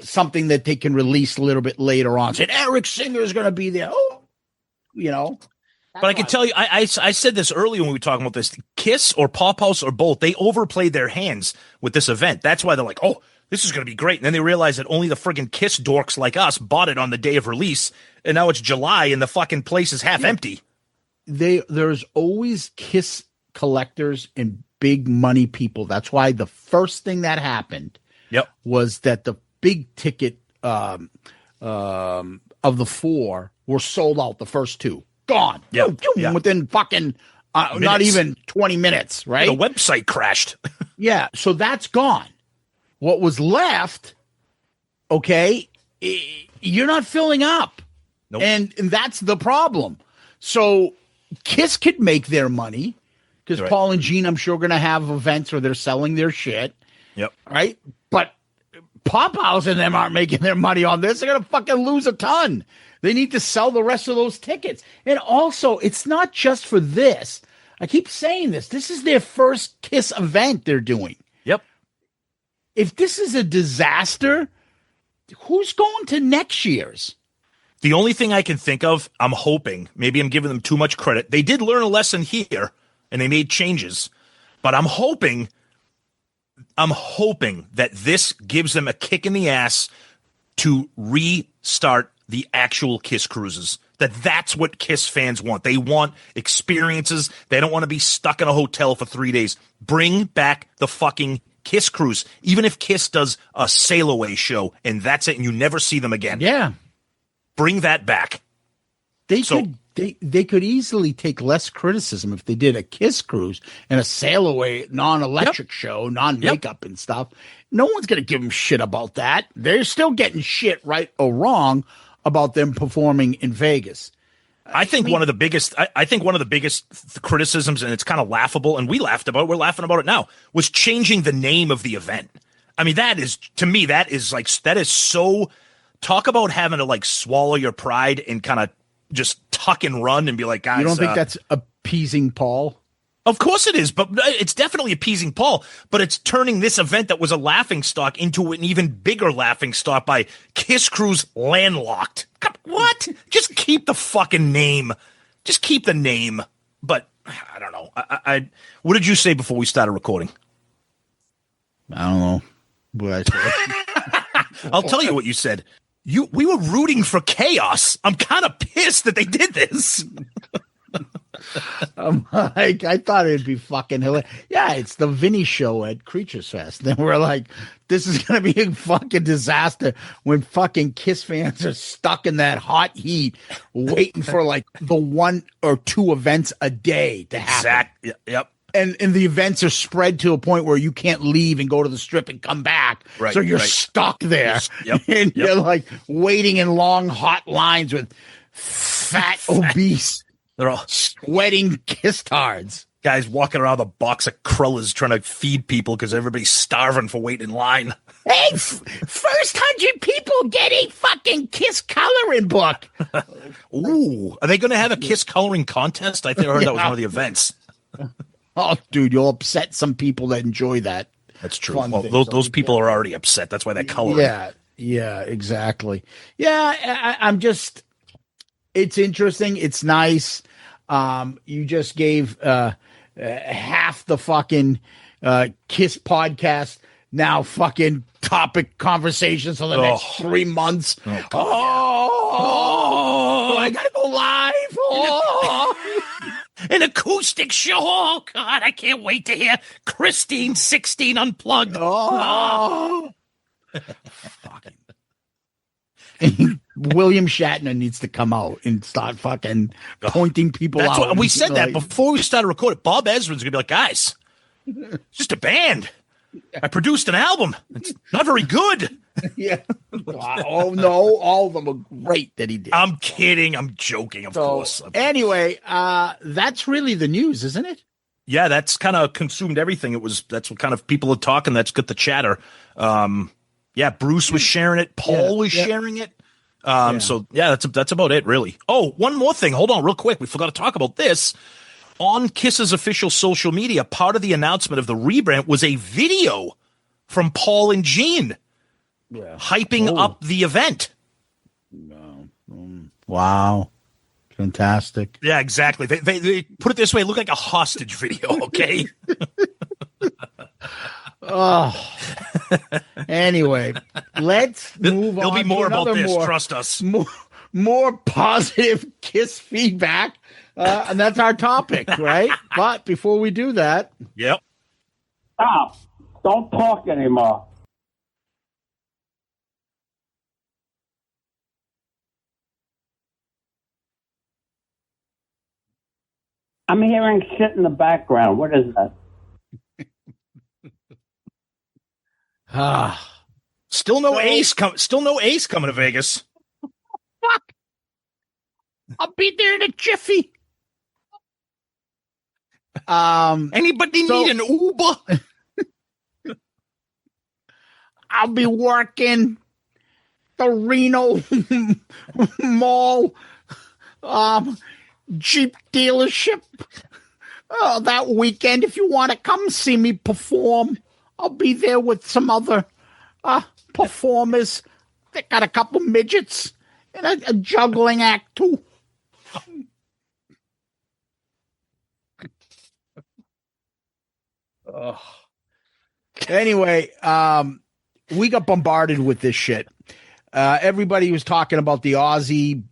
something that they can release a little bit later on. Said Eric Singer is going to be there. Oh, But I can tell you, I said this earlier when we were talking about this. Kiss or Pop House or both, they overplayed their hands with this event. That's why they're like, oh, this is going to be great. And then they realized that only the friggin' Kiss dorks like us bought it on the day of release. And now it's July and the fucking place is half empty. There's always Kiss collectors and big money people. That's why the first thing that happened was that the big ticket of the four were sold out. The first two gone. Within fucking not even 20 minutes, right? The website crashed. Yeah, so that's gone. what was left, okay, you're not filling up. Nope. And that's the problem. So Kiss could make their money because Right. Paul and Gene, I'm sure, going to have events where they're selling their shit. Yep. Right? But Pop House and them aren't making their money on this. They're going to fucking lose a ton. They need to sell the rest of those tickets. And also, it's not just for this. I keep saying this. This is their first Kiss event they're doing. Yep. If this is a disaster, who's going to next year's? The only thing I can think of, I'm hoping, maybe I'm giving them too much credit. They did learn a lesson here and they made changes, but I'm hoping that this gives them a kick in the ass to restart the actual Kiss cruises. That's what Kiss fans want. They want experiences. They don't want to be stuck in a hotel for 3 days. Bring back the fucking Kiss cruise. Even if Kiss does a sail away show and that's it and you never see them again. Yeah. Bring that back. They could easily take less criticism if they did a Kiss cruise and a sail away non-electric show, non-makeup and stuff. No one's going to give them shit about that. They're still getting shit, right or wrong, about them performing in Vegas. I think one of the biggest criticisms, and it's kind of laughable, and we laughed about it, we're laughing about it now, was changing the name of the event. I mean, that is so, talk about having to like swallow your pride and kind of just tuck and run and be like, guys. You don't think that's appeasing Paul? Of course it is, but it's definitely appeasing Paul, but it's turning this event that was a laughingstock into an even bigger laughingstock by Kiss Cruise Landlocked. What? Just keep the fucking name. Just keep the name. But I don't know. I what did you say before we started recording? I don't know what I said. I'll tell you what you said. We were rooting for chaos. I'm kind of pissed that they did this. Like, I thought it'd be fucking hilarious. Yeah, it's the Vinny show at Creatures Fest. And we're like, this is going to be a fucking disaster when fucking Kiss fans are stuck in that hot heat waiting for like the 1 or 2 events a day to happen. Exactly. Yep. And the events are spread to a point where you can't leave and go to the strip and come back. Right, so you're right. stuck there. Yep, And you're like waiting in long, hot lines with fat, obese, they're all sweating Kiss tards. guys walking around with a box of crullers trying to feed people because everybody's starving for waiting in line. Hey, first 100 people get a fucking Kiss coloring book. Ooh, are they going to have a Kiss coloring contest? I heard that was one of the events. Oh, dude, you'll upset some people that enjoy that. That's true. Fun Well, thing. those people are already upset. That's why they're coloring. Yeah, exactly. Yeah, I'm just, it's interesting. It's nice. You just gave half the fucking Kiss podcast now fucking topic conversations for the next 3 months. Oh, I gotta go live. Oh. An acoustic show. Oh, God, I can't wait to hear Christine 16 Unplugged. Oh. Fucking. William Shatner needs to come out and start fucking pointing people That's out. what we said that before we started recording. Bob Ezrin's gonna be like, guys, it's just a band. I produced an album. It's not very good. Yeah. Oh no, all of them are great that he did. I'm kidding. I'm joking. Of course. Anyway, that's really the news, isn't it? Yeah, that's kind of consumed everything. That's what kind of people are talking. That's got the chatter. Yeah, Bruce was sharing it. Paul was sharing it. So yeah, that's about it, really. Oh, one more thing. Hold on real quick. We forgot to talk about this. On Kiss's official social media, part of the announcement of the rebrand was a video from Paul and Gene hyping up the event. Wow. Fantastic. Yeah, exactly. They put it this way, it looked like a hostage video, okay? Oh. Anyway, let's move on. There'll be more about this, trust us. More positive Kiss feedback. And that's our topic, right? But before we do that. Yep. Stop. Don't talk anymore. I'm hearing shit in the background. What is that? Still no Ace coming to Vegas. Fuck. I'll be there in a jiffy. Anybody need an Uber? I'll be working the Reno Mall Jeep dealership that weekend. If you want to come see me perform, I'll be there with some other performers. They got a couple midgets and a juggling act too. Anyway, we got bombarded with this shit. Everybody was talking about the Ozzy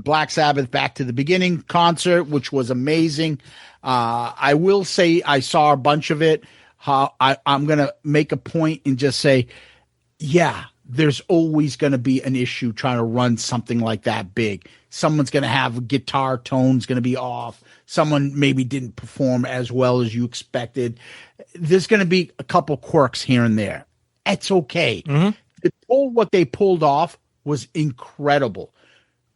Black Sabbath Back to the Beginning concert, which was amazing. I will say I saw a bunch of it. I'm going to make a point and just say, yeah, there's always going to be an issue trying to run something like that big. Someone's going to have guitar tones going to be off. Someone maybe didn't perform as well as you expected. There's going to be a couple quirks here and there. It's okay. Mm-hmm. What they pulled off was incredible.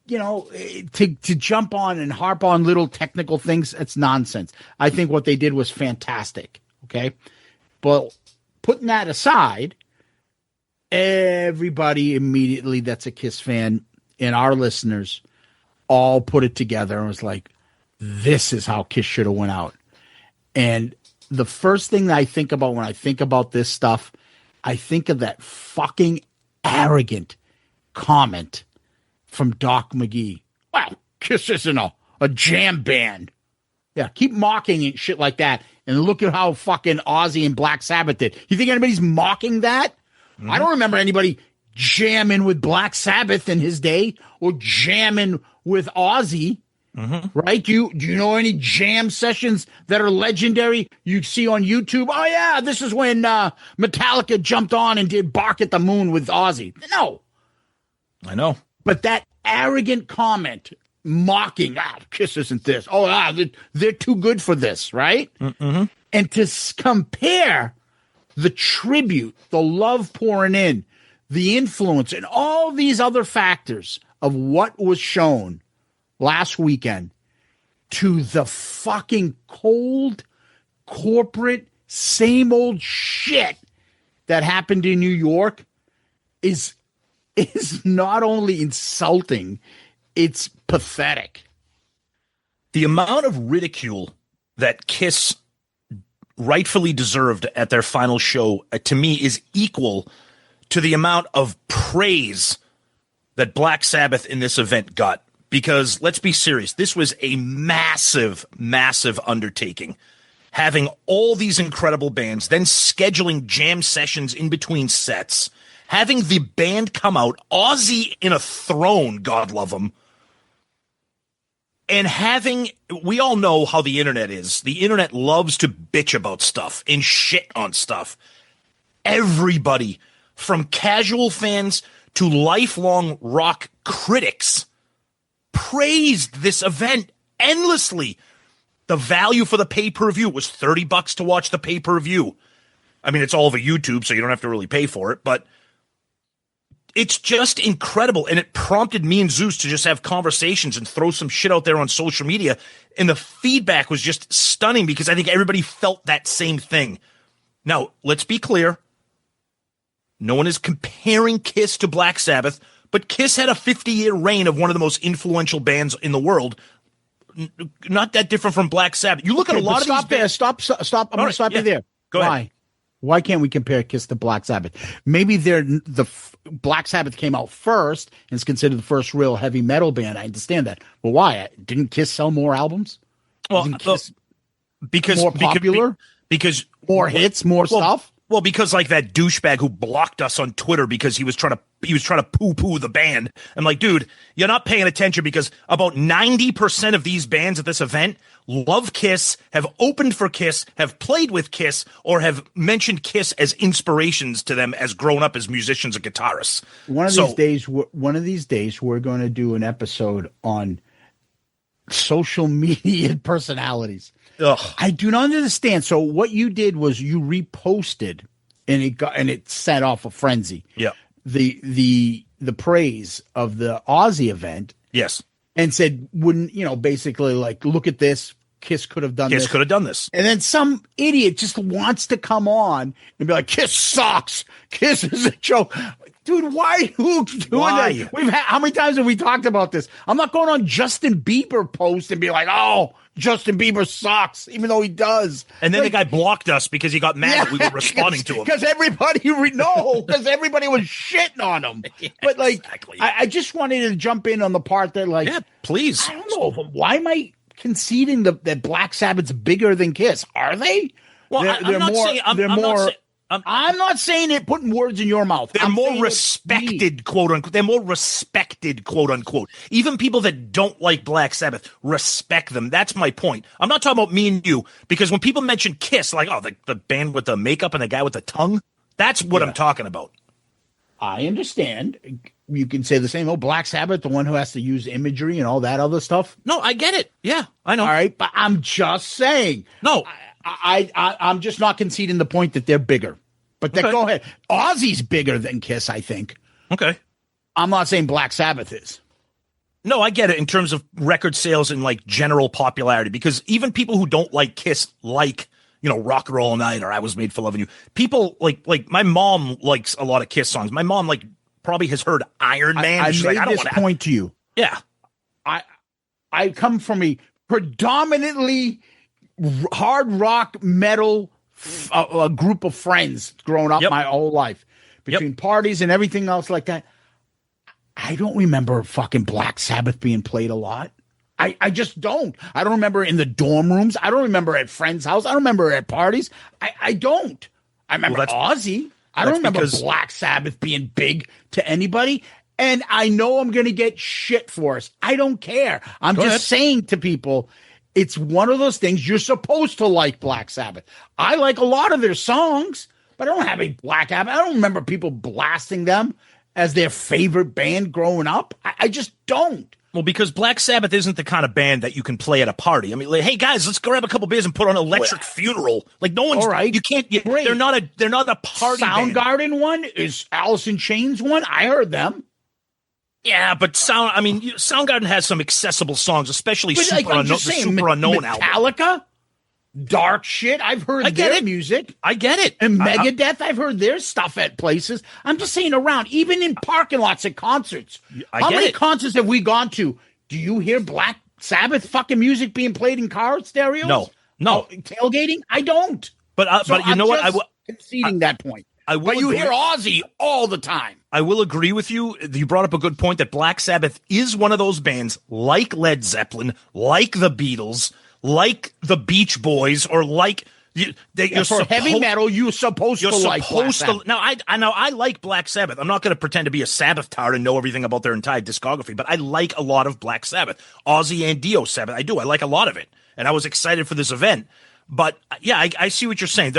You know, to jump on and harp on little technical things, it's nonsense. I think what they did was fantastic. Okay. But putting that aside, everybody immediately that's a Kiss fan and our listeners all put it together and was like, this is how Kiss should have went out. And the first thing that I think about when I think about this stuff, I think of that fucking arrogant comment from Doc McGee. Wow, Kiss isn't a jam band. Yeah, keep mocking and shit like that. And look at how fucking Ozzy and Black Sabbath did. You think anybody's mocking that? Mm-hmm. I don't remember anybody jamming with Black Sabbath in his day or jamming with Ozzy. Mm-hmm. Right? Do you know any jam sessions that are legendary you see on YouTube? Oh, yeah, this is when Metallica jumped on and did Bark at the Moon with Ozzy. No. I know. But that arrogant comment mocking, Kiss isn't this. Oh, they're too good for this, right? Mm-hmm. And to compare the tribute, the love pouring in, the influence, and all these other factors of what was shown last weekend to the fucking cold, corporate, same old shit that happened in New York is not only insulting, it's pathetic. The amount of ridicule that Kiss rightfully deserved at their final show, to me, is equal to the amount of praise that Black Sabbath in this event got. Because let's be serious, this was a massive, massive undertaking. Having all these incredible bands, then scheduling jam sessions in between sets, having the band come out, Ozzy in a throne, God love him, and we all know how the internet is. The internet loves to bitch about stuff and shit on stuff. Everybody, from casual fans to lifelong rock critics, praised this event endlessly. The value for the pay-per-view was $30 to watch the pay-per-view. I mean, it's all over YouTube, so you don't have to really pay for it, but it's just incredible. And it prompted me and Zeus to just have conversations and throw some shit out there on social media. And the feedback was just stunning because I think everybody felt that same thing. Now, let's be clear. No one is comparing Kiss to Black Sabbath, but Kiss had a 50-year reign of one of the most influential bands in the world. Not that different from Black Sabbath. You look at a lot of these bands. Stop. I'm going to stop you there. Go ahead. Why can't we compare Kiss to Black Sabbath? Maybe Black Sabbath came out first and is considered the first real heavy metal band. I understand that. But why? Didn't Kiss sell more albums? Well, because more popular? Because more hits, more stuff? Well, because like that douchebag who blocked us on Twitter because he was trying to poo-poo the band. I'm like, dude, you're not paying attention because about 90% of these bands at this event love Kiss, have opened for Kiss, have played with Kiss, or have mentioned Kiss as inspirations to them as grown up as musicians and guitarists. One of these days, we're going to do an episode on social media personalities. Ugh. I do not understand. So what you did was you reposted and it set off a frenzy. Yeah. The praise of the Ozzy event. Yes. And said, wouldn't, basically like, look at this. Kiss could have done this. Kiss could have done this. And then some idiot just wants to come on and be like, Kiss sucks. Kiss is a joke. Dude, why are you doing that? How many times have we talked about this? I'm not going on Justin Bieber post and be like, oh, Justin Bieber sucks, even though he does. And then the guy blocked us because he got mad that we were responding to him. Because everybody was shitting on him. Yeah, but like, exactly. I just wanted to jump in on the part that like, yeah, please. I don't know. Why am I conceding that Black Sabbath's bigger than Kiss? Are they? Well, I'm not saying it, putting words in your mouth. They're more respected, quote unquote. They're more respected, quote unquote. Even people that don't like Black Sabbath respect them. That's my point. I'm not talking about me and you, because when people mention Kiss, like, oh, the band with the makeup and the guy with the tongue, that's what I'm talking about. I understand. You can say the same. Oh, Black Sabbath, the one who has to use imagery and all that other stuff. No, I get it. Yeah, I know. All right, but I'm just saying. No. I'm just not conceding the point that they're bigger. But go ahead. Ozzy's bigger than Kiss, I think. Okay. I'm not saying Black Sabbath is. No, I get it in terms of record sales and like general popularity, because even people who don't like Kiss like, Rock and Roll All Night or I Was Made for Loving You. People like my mom likes a lot of Kiss songs. My mom probably has heard Iron Man. I made this point to you. Yeah. I come from a predominantly hard rock metal a group of friends growing up my whole life, between parties and everything else like that. I don't remember fucking Black Sabbath being played a lot. I just don't. I don't remember in the dorm rooms. I don't remember at friends' house. I don't remember at parties. I don't. I remember Ozzy. I don't remember Black Sabbath being big to anybody. And I know I'm going to get shit for us. I don't care. I'm just saying to people, it's one of those things you're supposed to like Black Sabbath. I like a lot of their songs, but I don't have a Black Sabbath. I don't remember people blasting them as their favorite band growing up. I just don't. Well, because Black Sabbath isn't the kind of band that you can play at a party. I mean, like, hey guys, let's grab a couple beers and put on Electric Funeral. Like, no one's. All right, you can't. They're not a party. Soundgarden one is Alice in Chains one. I heard them. Yeah, but Soundgarden has some accessible songs, especially Super Unknown album. Metallica, dark shit. I've heard their music. I get it. And Megadeth, I've heard their stuff at places. I'm just saying around, even in parking lots at concerts. How many concerts have we gone to? Do you hear Black Sabbath fucking music being played in car stereos? No. Tailgating? I don't. But you know what? Conceding that point. But you hear Ozzy all the time. I will agree with you. You brought up a good point that Black Sabbath is one of those bands like Led Zeppelin, like the Beatles, like the Beach Boys, or like heavy metal. You're supposed to like Black Sabbath. Now I like Black Sabbath. I'm not going to pretend to be a Sabbath tard and know everything about their entire discography, but I like a lot of Black Sabbath, Ozzy and Dio Sabbath. I do. I like a lot of it, and I was excited for this event. But yeah, I see what you're saying.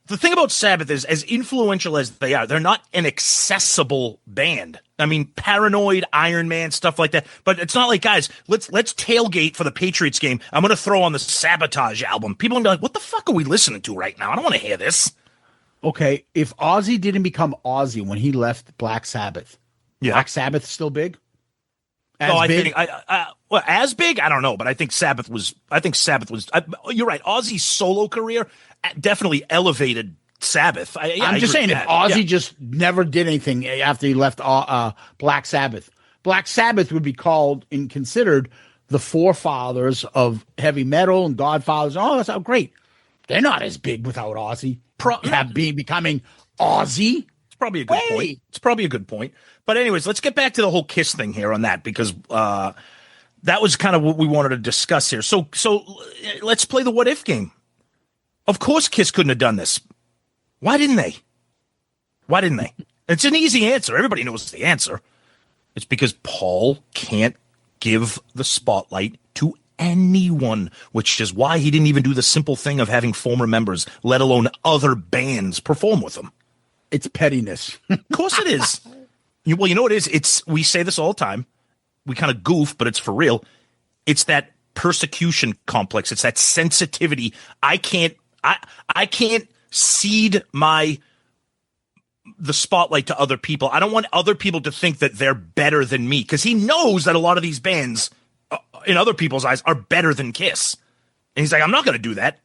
The thing about Sabbath is, as influential as they are, they're not an accessible band. I mean, Paranoid, Iron Man, stuff like that. But it's not like, guys, let's tailgate for the Patriots game. I'm going to throw on the Sabotage album. People will be like, what the fuck are we listening to right now? I don't want to hear this. Okay, if Ozzy didn't become Ozzy when he left Black Sabbath, Black Sabbath still big? As big? I don't know, but I think Sabbath was. You're right. Ozzy's solo career definitely elevated Sabbath. I'm just saying, if Ozzy just never did anything after he left Black Sabbath, Black Sabbath would be called and considered the forefathers of heavy metal and godfathers. Oh, that's how great. They're not as big without Ozzy. Becoming Ozzy. It's probably a good point. It's probably a good point. But anyways, let's get back to the whole Kiss thing here on that, because that was kind of what we wanted to discuss here. So let's play the what if game. Of course Kiss couldn't have done this. Why didn't they? It's an easy answer. Everybody knows the answer. It's because Paul can't give the spotlight to anyone, which is why he didn't even do the simple thing of having former members, let alone other bands, perform with him. It's pettiness. Of course it is. Well, you know what it is? We say this all the time. We kind of goof, but it's for real. It's that persecution complex. It's that sensitivity. I can't cede my the spotlight to other people. I don't want other people to think that they're better than me, because he knows that a lot of these bands, in other people's eyes, are better than Kiss. And he's like, I'm not going to do that.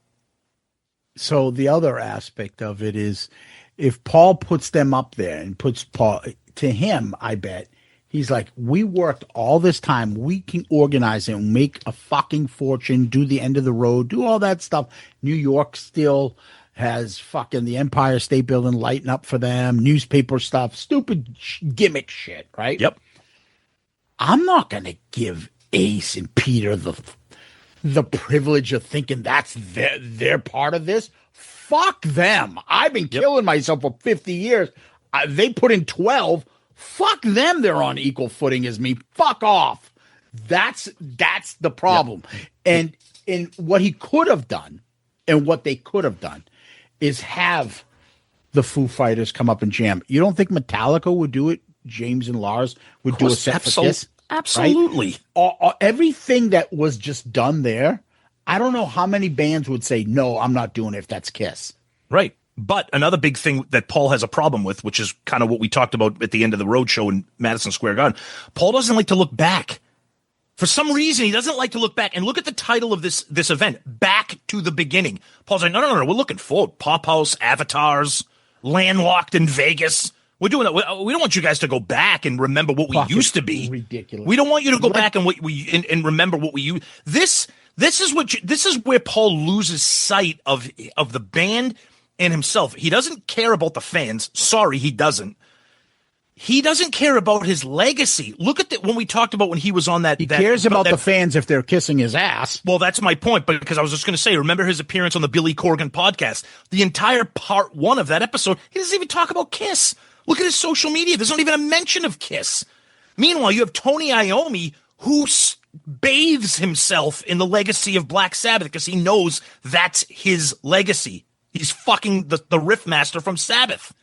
So the other aspect of it is, if Paul puts them up there and puts Paul to him, I bet he's like, we worked all this time. We can organize and make a fucking fortune, do the end of the road, do all that stuff. New York still has fucking the Empire State Building lighting up for them, newspaper stuff, stupid gimmick shit, right? Yep. I'm not going to give Ace and Peter the privilege of thinking that's their part of this. Fuck them. I've been killing myself for 50 years. They put in 12. Fuck them. They're on equal footing as me. Fuck off. That's the problem. Yep. And what he could have done, and what they could have done, is have the Foo Fighters come up and jam. You don't think Metallica would do it? James and Lars would do a set for Kiss? Absolutely. Right? Everything that was just done there, I don't know how many bands would say, no, I'm not doing it if that's Kiss. Right. But another big thing that Paul has a problem with, which is kind of what we talked about at the end of the road show in Madison Square Garden, Paul doesn't like to look back. For some reason, he doesn't like to look back. And look at the title of this event, Back to the Beginning. Paul's like, no, we're looking forward. Pop House, Avatars, Landlocked in Vegas. We're doing that. We don't want you guys to go back and remember what we used to be. Ridiculous. We don't want you to go back and and remember what we used. This is where Paul loses sight of the band and himself. He doesn't care about the fans. Sorry, he doesn't. He doesn't care about his legacy. Look at when we talked about when he was on that. He cares about the fans if they're kissing his ass. Well, that's my point. But because I was just going to say, remember his appearance on the Billy Corgan podcast? The entire part 1 of that episode, he doesn't even talk about Kiss. Look at his social media. There's not even a mention of Kiss. Meanwhile, you have Tony Iommi, who bathes himself in the legacy of Black Sabbath because he knows that's his legacy. He's fucking the riff master from Sabbath.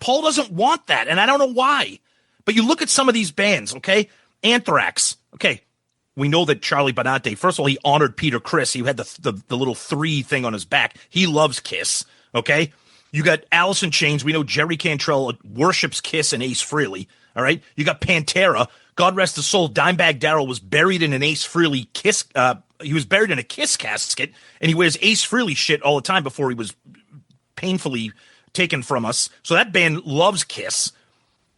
Paul doesn't want that, and I don't know why. But you look at some of these bands, okay? Anthrax, okay. We know that Charlie Benante, first of all, he honored Peter Criss. He had the little 3 thing on his back. He loves Kiss, okay? You got Alice in Chains. We know Jerry Cantrell worships Kiss and Ace Frehley, all right? You got Pantera. God rest his soul, Dimebag Darrell was buried in an Ace Frehley Kiss. He was buried in a Kiss casket, and he wears Ace Frehley shit all the time before he was painfully taken from us. So that band loves Kiss.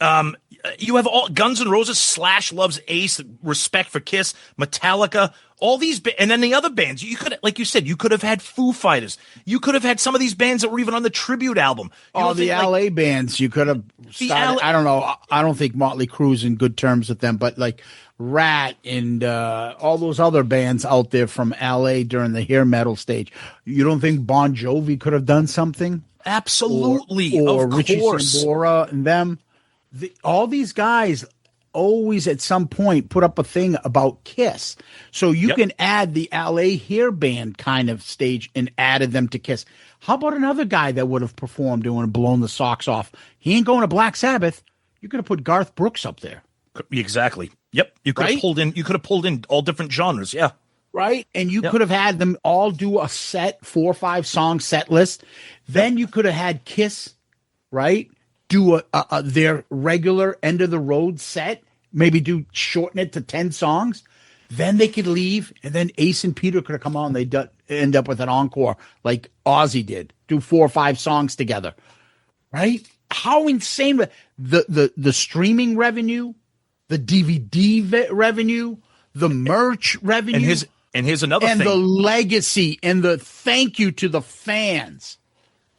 You have all Guns N' Roses. Slash loves Ace. Respect for Kiss. Metallica. All these, and then the other bands. You could, like you said, you could have had Foo Fighters. You could have had some of these bands that were even on the tribute album. The LA bands. You could have started. I don't know. I don't think Motley Crue's in good terms with them, but like Rat and all those other bands out there from LA during the hair metal stage. You don't think Bon Jovi could have done something? Absolutely, or of Richie course. Sambora and them. All these guys always at some point put up a thing about Kiss. So you can add the LA hair band kind of stage and added them to Kiss. How about another guy that would have performed and would have blown the socks off? He ain't going to Black Sabbath. You could have put Garth Brooks up there. Exactly. Yep. You could have pulled in all different genres. Yeah. Right. And you could have had them all do a set, 4 or 5 song set list. Then you could have had Kiss, right? Do their regular end of the road set, maybe shorten it to 10 songs. Then they could leave, and then Ace and Peter could have come on. They'd end up with an encore like Ozzy did, do 4 or 5 songs together, right? How insane! The streaming revenue, the DVD revenue, the merch revenue, and here's another thing, the legacy, and the thank you to the fans.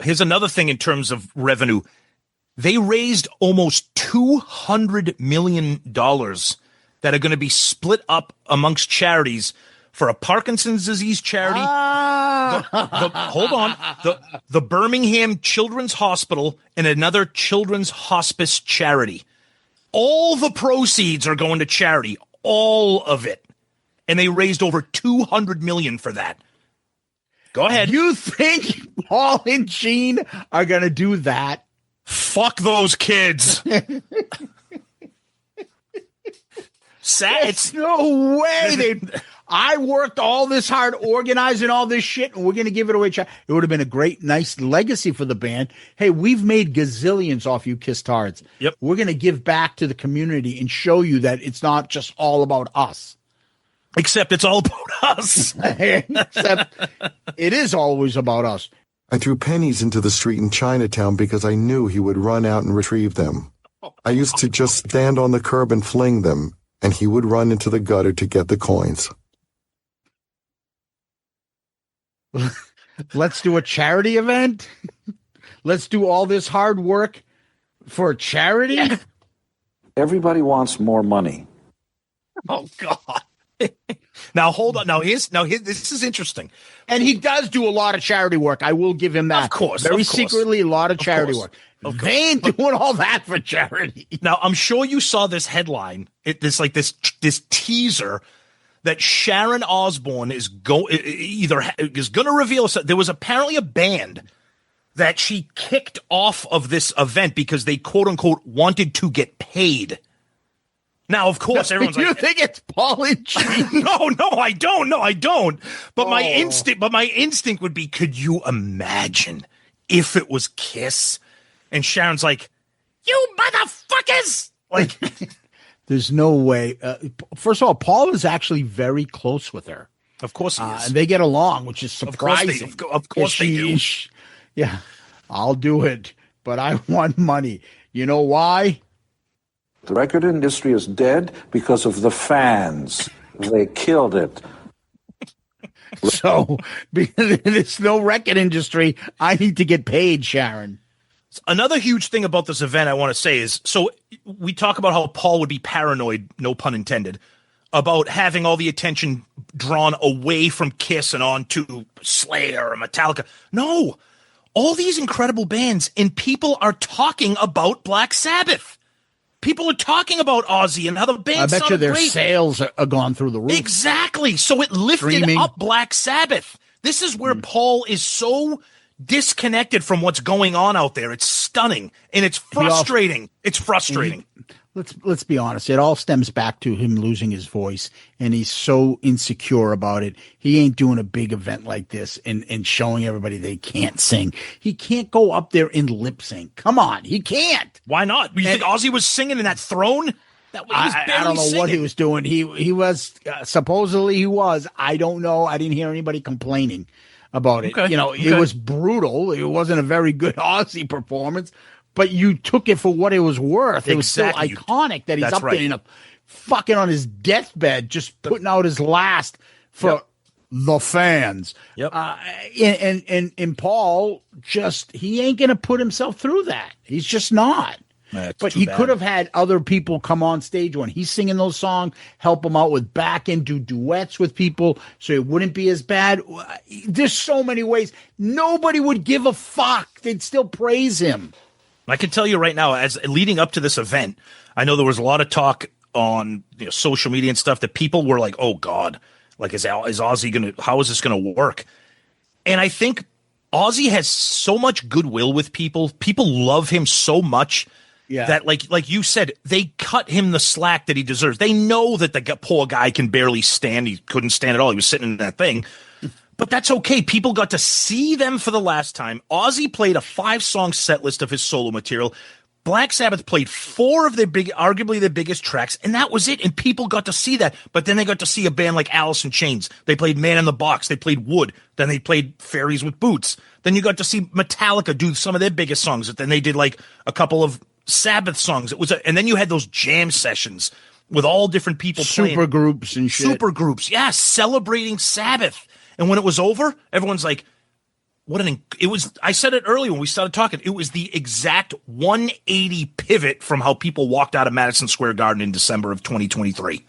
Here's another thing in terms of revenue. They raised almost $200 million that are going to be split up amongst charities for a Parkinson's disease charity. Hold on. The Birmingham Children's Hospital and another children's hospice charity. All the proceeds are going to charity. All of it. And they raised over $200 million for that. Go ahead. You think Paul and Gene are going to do that? Fuck those kids. It's no way. I worked all this hard organizing all this shit, and we're going to give it away. It would have been a great, nice legacy for the band. Hey, we've made gazillions off you Kisstards. Yep. We're going to give back to the community and show you that it's not just all about us. Except it's all about us. Except it is always about us. I threw pennies into the street in Chinatown because I knew he would run out and retrieve them. I used to just stand on the curb and fling them, and he would run into the gutter to get the coins. Let's do a charity event. Let's do all this hard work for charity. Yeah. Everybody wants more money. Oh, God. Now hold on. Now this is interesting, and he does do a lot of charity work. I will give him that. Of course, very secretly, a lot of charity work. They ain't doing all that for charity. Now I'm sure you saw this headline. This teaser that Sharon Osbourne is going to reveal. There was apparently a band that she kicked off of this event because they quote unquote wanted to get paid. Now, of course, everyone's you like, think it's Paul and Gene? No, I don't. But my instinct would be, could you imagine if it was Kiss? And Sharon's like, you motherfuckers! Like, there's no way. First of all, Paul is actually very close with her. Of course he is. And they get along, which is surprising. Of course they do. Yeah, I'll do it, but I want money. You know why? The record industry is dead because of the fans. They killed it. So, because there's no record industry, I need to get paid, Sharon. Another huge thing about this event I want to say is, so we talk about how Paul would be paranoid, no pun intended, about having all the attention drawn away from Kiss and on to Slayer or Metallica. No, all these incredible bands, and people are talking about Black Sabbath. People are talking about Ozzy and how the band I bet you their great. Sales are gone through the roof. Exactly. So it lifted up Black Sabbath. This is where Paul is so disconnected from what's going on out there. It's stunning and it's frustrating. It's frustrating. Let's be honest. It all stems back to him losing his voice, and he's so insecure about it. He ain't doing a big event like this and showing everybody they can't sing. He can't go up there and lip sync. Come on, he can't. Why not? You think Ozzy was singing in that throne? I don't know what he was doing. He was supposedly he was. I don't know. I didn't hear anybody complaining about it. Okay. It was brutal. It wasn't a very good Ozzy performance. But you took it for what it was worth. It was still iconic that he's up there in a fucking on his deathbed, just putting out his last for the fans. Yep. And Paul he ain't gonna put himself through that. He's just not. But he could have had other people come on stage when he's singing those songs, help him out with back end, do duets with people, so it wouldn't be as bad. There's so many ways. Nobody would give a fuck. They'd still praise him. I can tell you right now, as leading up to this event, I know there was a lot of talk on social media and stuff that people were like, "Oh God, like is Ozzy gonna? How is this gonna work?" And I think Ozzy has so much goodwill with people. People love him so much that, like you said, they cut him the slack that he deserves. They know that the poor guy can barely stand. He couldn't stand at all. He was sitting in that thing. But that's okay. People got to see them for the last time. Ozzy played a 5-song set list of his solo material. Black Sabbath played 4 of arguably their biggest tracks, and that was it. And people got to see that. But then they got to see a band like Alice in Chains. They played Man in the Box. They played Wood. Then they played Fairies with Boots. Then you got to see Metallica do some of their biggest songs. Then they did like a couple of Sabbath songs. And then you had those jam sessions with all different people playing. Super groups and shit. Super groups, yeah, celebrating Sabbath. And when it was over, everyone's like, it was, I said it earlier when we started talking, it was the exact 180 pivot from how people walked out of Madison Square Garden in December of 2023.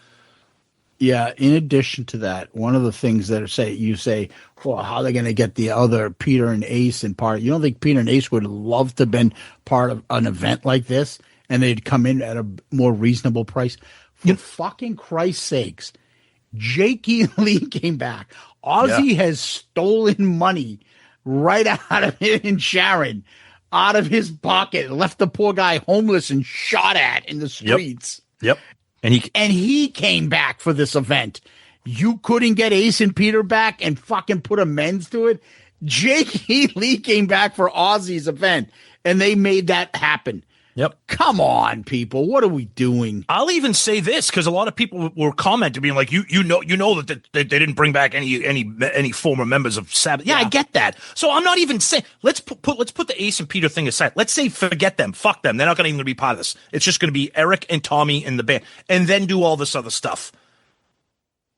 Yeah, in addition to that, one of the things that you say, well, how are they going to get the other Peter and Ace in part? You don't think Peter and Ace would love to have been part of an event like this and they'd come in at a more reasonable price? For fucking Christ's sakes, Jakey Lee came back. Ozzy has stolen money right out of it and Sharon out of his pocket, left the poor guy homeless and shot at in the streets. Yep. And he came back for this event. you couldn't get Ace and Peter back and fucking put amends to it. Jake E. Lee came back for Ozzy's event, and they made that happen. Yep. Come on, people. What are we doing? I'll even say this because a lot of people were commenting, being like, "You know that they didn't bring back any former members of Sabbath." Yeah, I get that. So I'm not even saying let's put the Ace and Peter thing aside. Let's say forget them, fuck them. They're not going to even be part of this. It's just going to be Eric and Tommy in the band, and then do all this other stuff.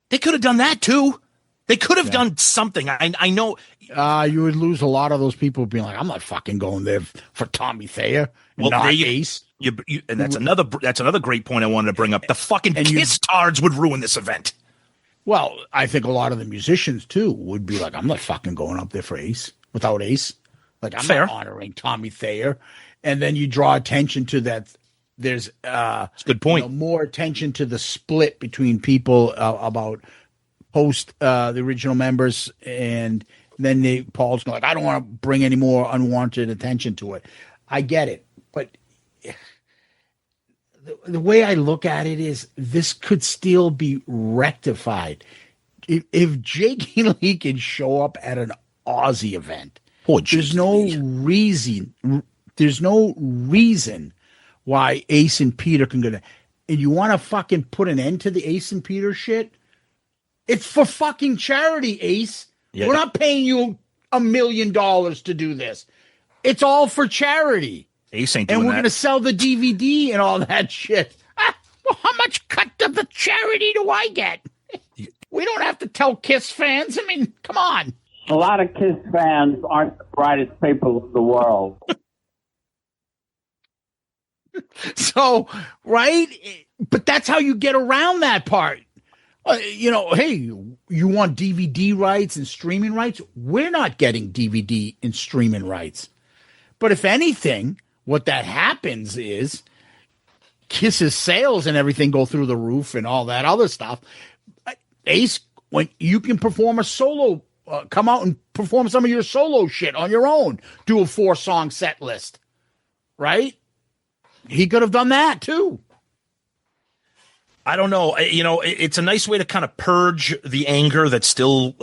They could have done that too. They could have done something. I know. You would lose a lot of those people being like, I'm not fucking going there for Tommy Thayer. Well, not Ace. And that's another great point I wanted to bring up. The fucking Kiss tards would ruin this event. Well, I think a lot of the musicians too would be like, I'm not fucking going up there for Ace without Ace. Like I'm not honoring Tommy Thayer. And then you draw attention to that. There's that's a good point. More attention to the split between people about post the original members, and then Paul's like, I don't want to bring any more unwanted attention to it. I get it, but the way I look at it is this could still be rectified. If Jake Lee can show up at an Ozzy event, there's no reason why Ace and Peter can go to. And you want to fucking put an end to the Ace and Peter shit? It's for fucking charity, Ace. Yeah. We're not paying you $1 million to do this. It's all for charity. Ace ain't doing and we're that. going to sell the DVD and all that shit. Well, how much cut of the charity do I get? We don't have to tell Kiss fans. I mean, come on. A lot of Kiss fans aren't the brightest people in the world. So, right? But that's how you get around that part. Hey, you want DVD rights and streaming rights? We're not getting DVD and streaming rights. But if anything, what that happens is Kiss's sales and everything go through the roof and all that other stuff. Ace, when you can perform a solo, come out and perform some of your solo shit on your own, do a 4-song set list, right? He could have done that too. I don't know. It's a nice way to kind of purge the anger that still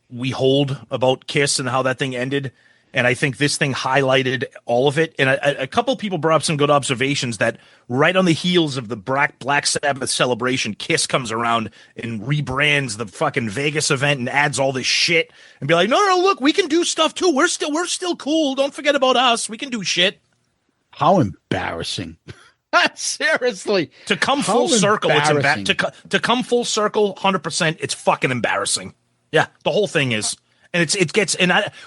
we hold about Kiss and how that thing ended. And I think this thing highlighted all of it. And a couple people brought up some good observations that right on the heels of the Black Sabbath celebration, Kiss comes around and rebrands the fucking Vegas event and adds all this shit and be like, no, look, we can do stuff too. We're still cool. Don't forget about us. We can do shit. How embarrassing. Seriously. To come full circle, it's to come full circle, 100%, it's fucking embarrassing. Yeah, the whole thing is. And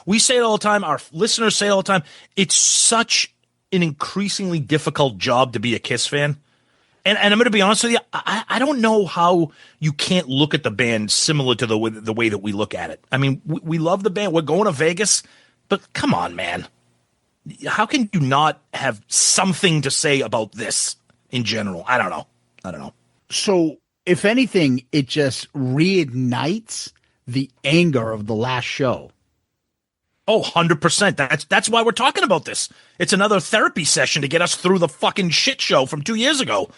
we say it all the time, our listeners say it all the time, it's such an increasingly difficult job to be a Kiss fan. And I'm going to be honest with you, I don't know how you can't look at the band similar to the way that we look at it. I mean, we love the band. We're going to Vegas, but come on, man. How can you not have something to say about this in general? I don't know. So, if anything, it just reignites the anger of the last show. Oh, 100%. That's why we're talking about this. It's another therapy session to get us through the fucking shit show from 2 years ago.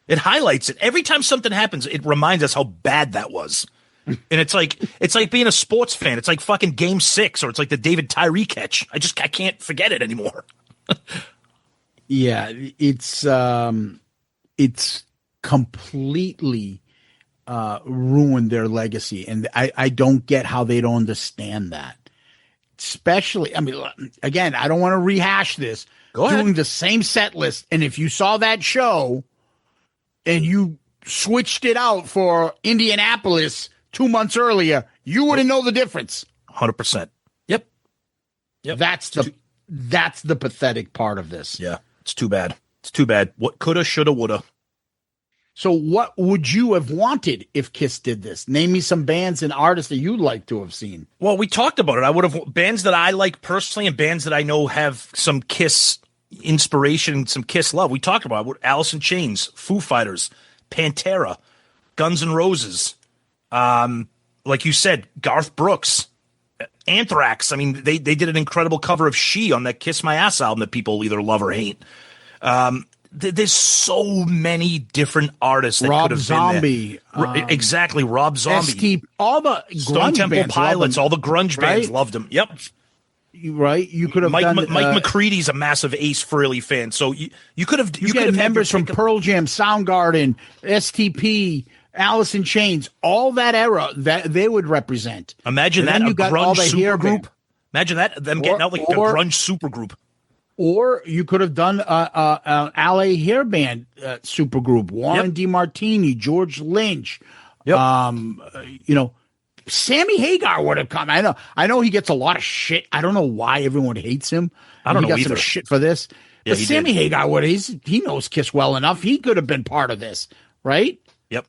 It highlights it. Every time something happens, it reminds us how bad that was. And it's like being a sports fan. It's like fucking Game 6, or it's like the David Tyree catch. I can't forget it anymore. Yeah, it's completely ruined their legacy, and I don't get how they don't understand that. Especially, I mean, again, I don't want to rehash this. Doing the same set list, and if you saw that show and you switched it out for Indianapolis 2 months earlier, you wouldn't know the difference. 100%. Yep. That's the pathetic part of this. Yeah, it's too bad. What coulda, shoulda, woulda. So what would you have wanted if Kiss did this? Name me some bands and artists that you'd like to have seen. Well, we talked about it. I would have bands that I like personally and bands that I know have some Kiss inspiration, some Kiss love. We talked about it. Alice in Chains, Foo Fighters, Pantera, Guns N' Roses. Like you said, Garth Brooks, Anthrax. I mean, they did an incredible cover of She on that Kiss My Ass album that people either love or hate. there's so many different artists that Rob could have Zombie, been there. Exactly, Rob Zombie. all the Stone grunge Temple bands Pilots, loved him, all the grunge bands right? loved him. Yep. Right, you could have Mike done McCready's a massive Ace Frehley fan, so you could have you could have members from Pearl Jam, Soundgarden, STP, Alice in Chains, all that era that they would represent. Imagine And that then a you got all grunge the hair supergroup. band. Imagine that them getting out like a grunge supergroup. Or you could have done LA hair band supergroup, Warren DeMartini, George Lynch. Yep. Sammy Hagar would have come. I know he gets a lot of shit. I don't know why everyone hates him. I don't know he got either. some shit for this. Yeah, But he Sammy did. Hagar would. He knows Kiss well enough. He could have been part of this, right? Yep.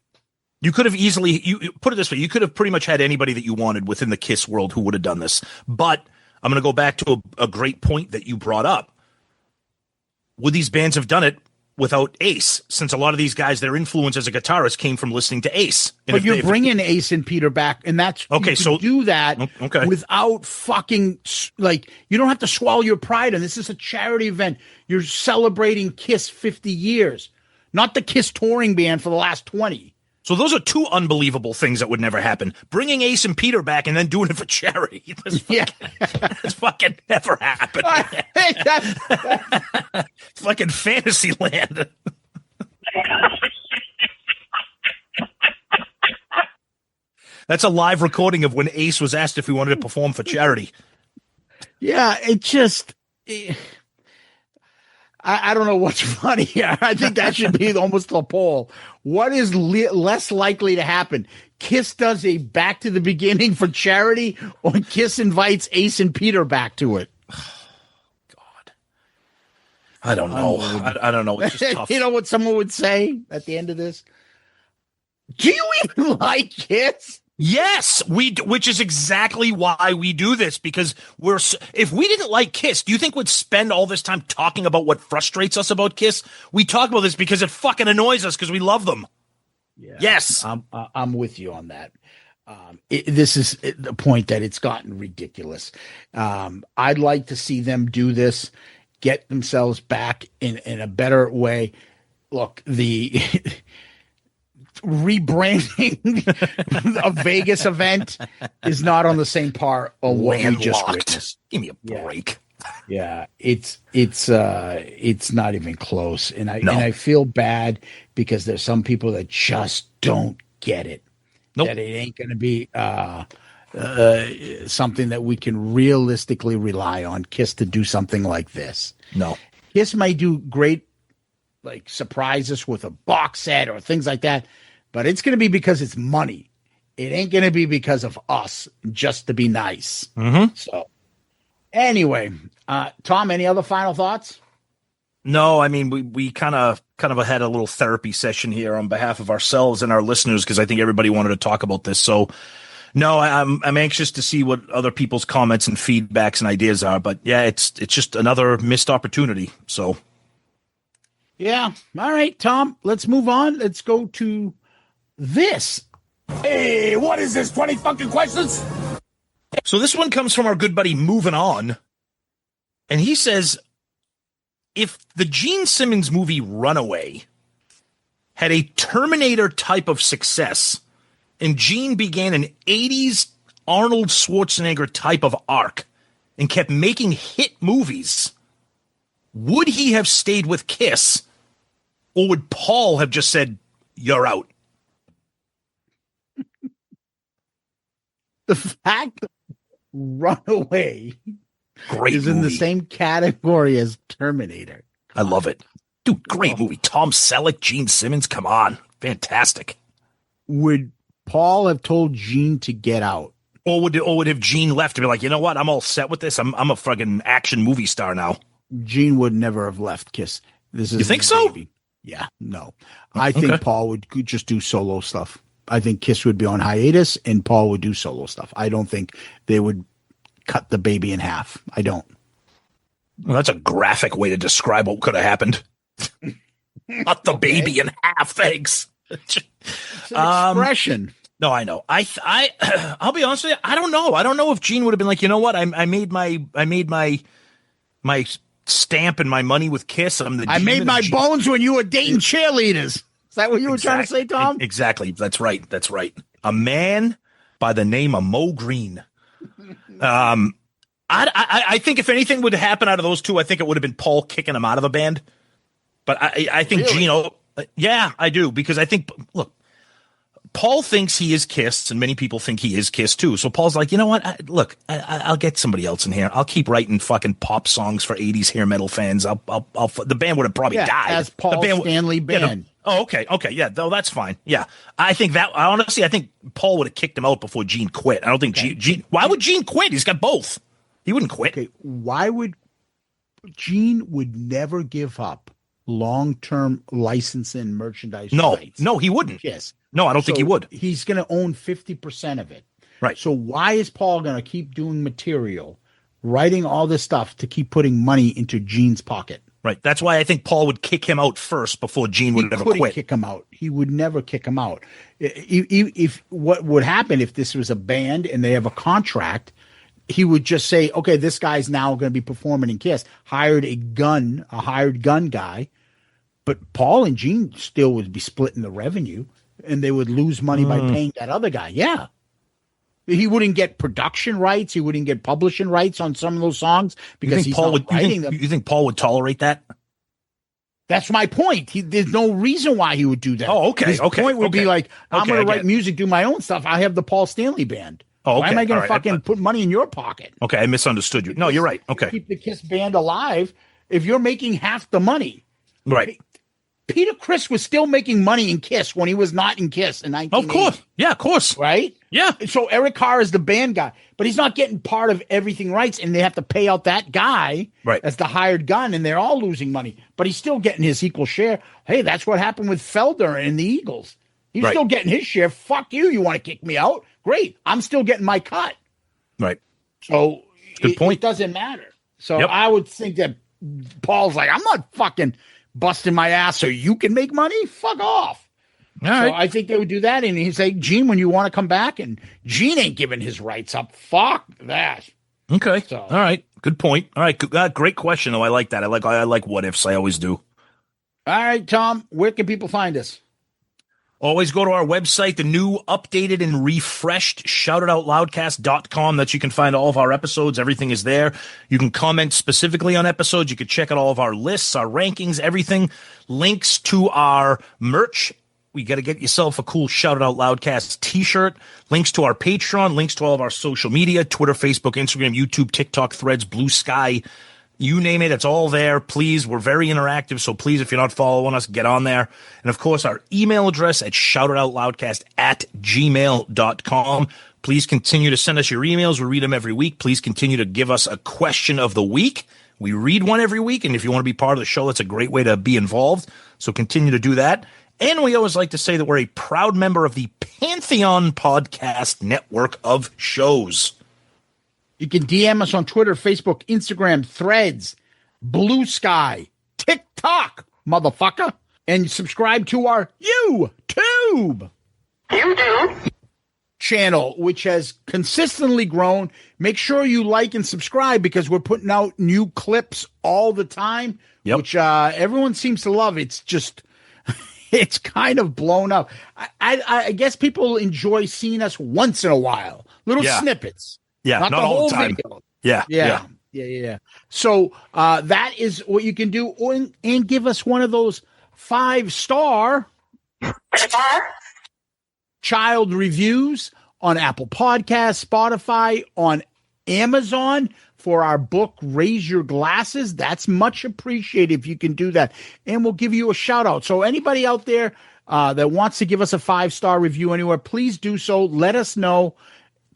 You could have easily you put it this way. You could have pretty much had anybody that you wanted within the Kiss world who would have done this. But I'm going to go back to a great point that you brought up. Would these bands have done it without Ace? Since a lot of these guys, their influence as a guitarist came from listening to Ace. And But you're bringing Ace and Peter back, and that's okay. So do that without fucking you don't have to swallow your pride. And this is a charity event. You're celebrating Kiss 50 years, not the Kiss touring band for the last 20. So those are two unbelievable things that would never happen. Bringing Ace and Peter back and then doing it for charity. That's fucking never happened. It's fucking fantasy land. That's a live recording of when Ace was asked if he wanted to perform for charity. Yeah, it just... I don't know what's funny here. I think that should be almost the poll. What is less likely to happen? Kiss does a back to the beginning for charity, or Kiss invites Ace and Peter back to it? God. I don't know. I don't know. It's just tough. You know what someone would say at the end of this? Do you even like Kiss? Yes, which is exactly why we do this, because if we didn't like Kiss, do you think we'd spend all this time talking about what frustrates us about Kiss? We talk about this because it fucking annoys us because we love them. Yeah, yes, I'm with you on that. This is the point that it's gotten ridiculous. I'd like to see them do this, get themselves back in a better way. Look, the rebranding a Vegas event is not on the same par of what we just witnessed. Give me a break. Yeah, it's not even close, and I feel bad because there's some people that just don't get it. Nope. That it ain't going to be something that we can realistically rely on Kiss to do something like this. No, Kiss might do great, like surprise us with a box set or things like that. But it's going to be because it's money. It ain't going to be because of us just to be nice. Mm-hmm. So anyway, Tom, any other final thoughts? No, I mean, we kind of had a little therapy session here on behalf of ourselves and our listeners, because I think everybody wanted to talk about this. So no, I'm anxious to see what other people's comments and feedbacks and ideas are. But yeah, it's just another missed opportunity. So yeah. All right, Tom, let's move on. Let's go to this. Hey, what is this? 20 fucking questions? So this one comes from our good buddy Moving On. And he says, if the Gene Simmons movie Runaway had a Terminator type of success and Gene began an 80s Arnold Schwarzenegger type of arc and kept making hit movies, would he have stayed with Kiss, or would Paul have just said, "You're out"? The fact that Runaway Great is in the movie. same category as Terminator. I love it. Dude, great movie. Tom Selleck, Gene Simmons, come on. Fantastic. Would Paul have told Gene to get out? Or would have Gene left to be like, you know what? I'm all set with this. I'm a fucking action movie star now. Gene would never have left Kiss. This is You think his so? baby. Yeah, no. I think Paul would just do solo stuff. I think Kiss would be on hiatus and Paul would do solo stuff. I don't think they would cut the baby in half. I don't. Well, that's a graphic way to describe what could have happened. Cut the baby in half, thanks. It's an expression. No, I know. I'll be honest with you. I don't know. I don't know if Gene would have been like, you know what? I made my stamp and my money with Kiss. I'm the I made Gene my of Gene. bones when you were dating cheerleaders. Is that what you were trying to say, Tom? Exactly. That's right. That's right. A man by the name of Mo Green. I think if anything would happen out of those two, I think it would have been Paul kicking him out of the band. But I think Really? Gino, yeah, I do, because I think, look, Paul thinks he is Kiss, and many people think he is Kiss too. So Paul's like, you know what? I'll get somebody else in here. I'll keep writing fucking pop songs for '80s hair metal fans. The band would have probably died as Paul Stanley Band. Okay, yeah, though that's fine. Yeah, I think Paul would have kicked him out before Gene quit. I don't think Gene. Why would Gene quit? He's got both. He wouldn't quit. Okay, why would Gene would never give up long-term licensing merchandise rights? No, he wouldn't. Yes. No, I don't think he would. He's going to own 50% of it. Right. So why is Paul going to keep doing material, writing all this stuff to keep putting money into Gene's pocket? Right. That's why I think Paul would kick him out first before Gene would ever quit. Kick him out. He would never kick him out. If what would happen if this was a band and they have a contract, he would just say, okay, this guy's now going to be performing in Kiss. Hired hired gun guy. But Paul and Gene still would be splitting the revenue, and they would lose money by paying that other guy. Yeah. He wouldn't get production rights. He wouldn't get publishing rights on some of those songs because he's not writing them. You think Paul would tolerate that? That's my point. There's no reason why he would do that. Oh, okay. His point would be like, I'm going to write music, do my own stuff. I have the Paul Stanley Band. Oh, okay. Why am I going to fucking put money in your pocket? Okay, I misunderstood you. No, you're right. Okay. Keep the Kiss band alive if you're making half the money. Right. Peter Criss was still making money in Kiss when he was not in Kiss in 1980. Of course. Yeah, of course. Right? Yeah. So Eric Carr is the band guy, but he's not getting part of everything rights, and they have to pay out that guy as the hired gun, and they're all losing money. But he's still getting his equal share. Hey, that's what happened with Felder and the Eagles. He's still getting his share. Fuck you. You want to kick me out? Great. I'm still getting my cut. Right. So good point. It doesn't matter. So I would think that Paul's like, I'm not fucking busting my ass so you can make money. Fuck off. All right. So I think they would do that. And he'd say, Gene, when you want to come back, and Gene ain't giving his rights up. Fuck that. Okay. So, all right. Good point. All right. Great question, though. I like that. I like what ifs. I always do. All right, Tom, where can people find us? Always go to our website, the new, updated, and refreshed shoutitoutloudcast.com. That's you can find all of our episodes. Everything is there. You can comment specifically on episodes. You can check out all of our lists, our rankings, everything. Links to our merch. We got to get yourself a cool Shout It Out Loudcast t-shirt. Links to our Patreon. Links to all of our social media, Twitter, Facebook, Instagram, YouTube, TikTok, Threads, Blue Sky. You name it, it's all there. Please, we're very interactive, so please, if you're not following us, get on there. And, of course, our email address at shoutitoutloudcast@gmail.com. Please continue to send us your emails. We read them every week. Please continue to give us a question of the week. We read one every week, and if you want to be part of the show, that's a great way to be involved. So continue to do that. And we always like to say that we're a proud member of the Pantheon Podcast Network of shows. You can DM us on Twitter, Facebook, Instagram, Threads, Blue Sky, TikTok, motherfucker, and subscribe to our YouTube channel, which has consistently grown. Make sure you like and subscribe because we're putting out new clips all the time, which everyone seems to love. It's just, it's kind of blown up. I guess people enjoy seeing us once in a while, little snippets. Yeah, not all the time. Video. Yeah. So that is what you can do, and give us one of those 5-star child reviews on Apple Podcasts, Spotify, on Amazon for our book, Raise Your Glasses. That's much appreciated if you can do that, and we'll give you a shout out. So anybody out there that wants to give us a 5-star review anywhere, please do so. Let us know.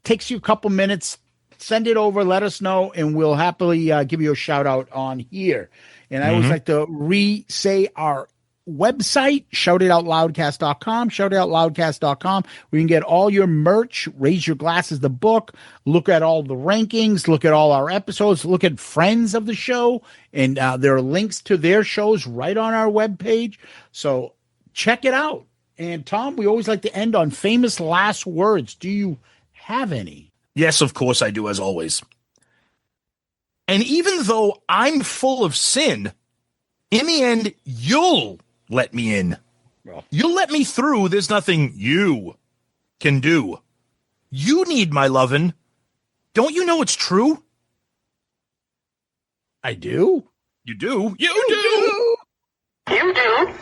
Takes you a couple minutes. Send it over. Let us know, and we'll happily give you a shout out on here. And I always like to re-say our website, shoutitoutloudcast.com, shoutitoutloudcast.com. We can get all your merch, Raise Your Glasses, the book, look at all the rankings, look at all our episodes, look at friends of the show, and there are links to their shows right on our webpage. So check it out. And Tom, we always like to end on famous last words. Do you have any? Yes, of course I do, as always. And even though I'm full of sin, in the end, you'll let me in. You'll let me through. There's nothing you can do. You need my lovin'. Don't you know it's true? I do. You do. You do. You do.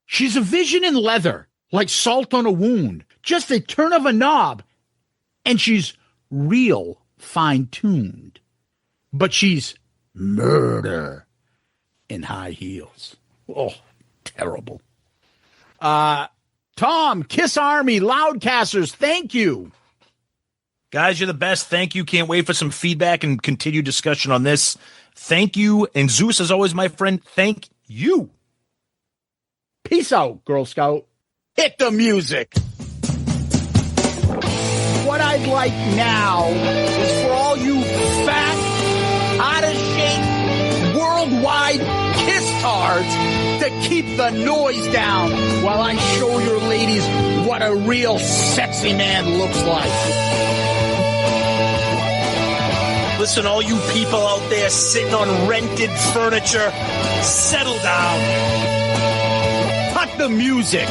She's a vision in leather, like salt on a wound. Just a turn of a knob, and she's real fine-tuned. But she's murder in high heels. Oh, terrible. Tom, Kiss Army, Loudcasters, thank you. Guys, you're the best. Thank you. Can't wait for some feedback and continued discussion on this. Thank you. And Zeus, as always, my friend, thank you. Peace out, Girl Scout. Hit the music. What I'd like now is for all you fat, out-of-shape, worldwide kiss-tards to keep the noise down while I show your ladies what a real sexy man looks like. Listen, all you people out there sitting on rented furniture, settle down. Cut the music.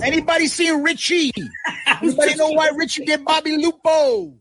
Anybody seen Richie? Anybody know why Richie did Bobby Lupo?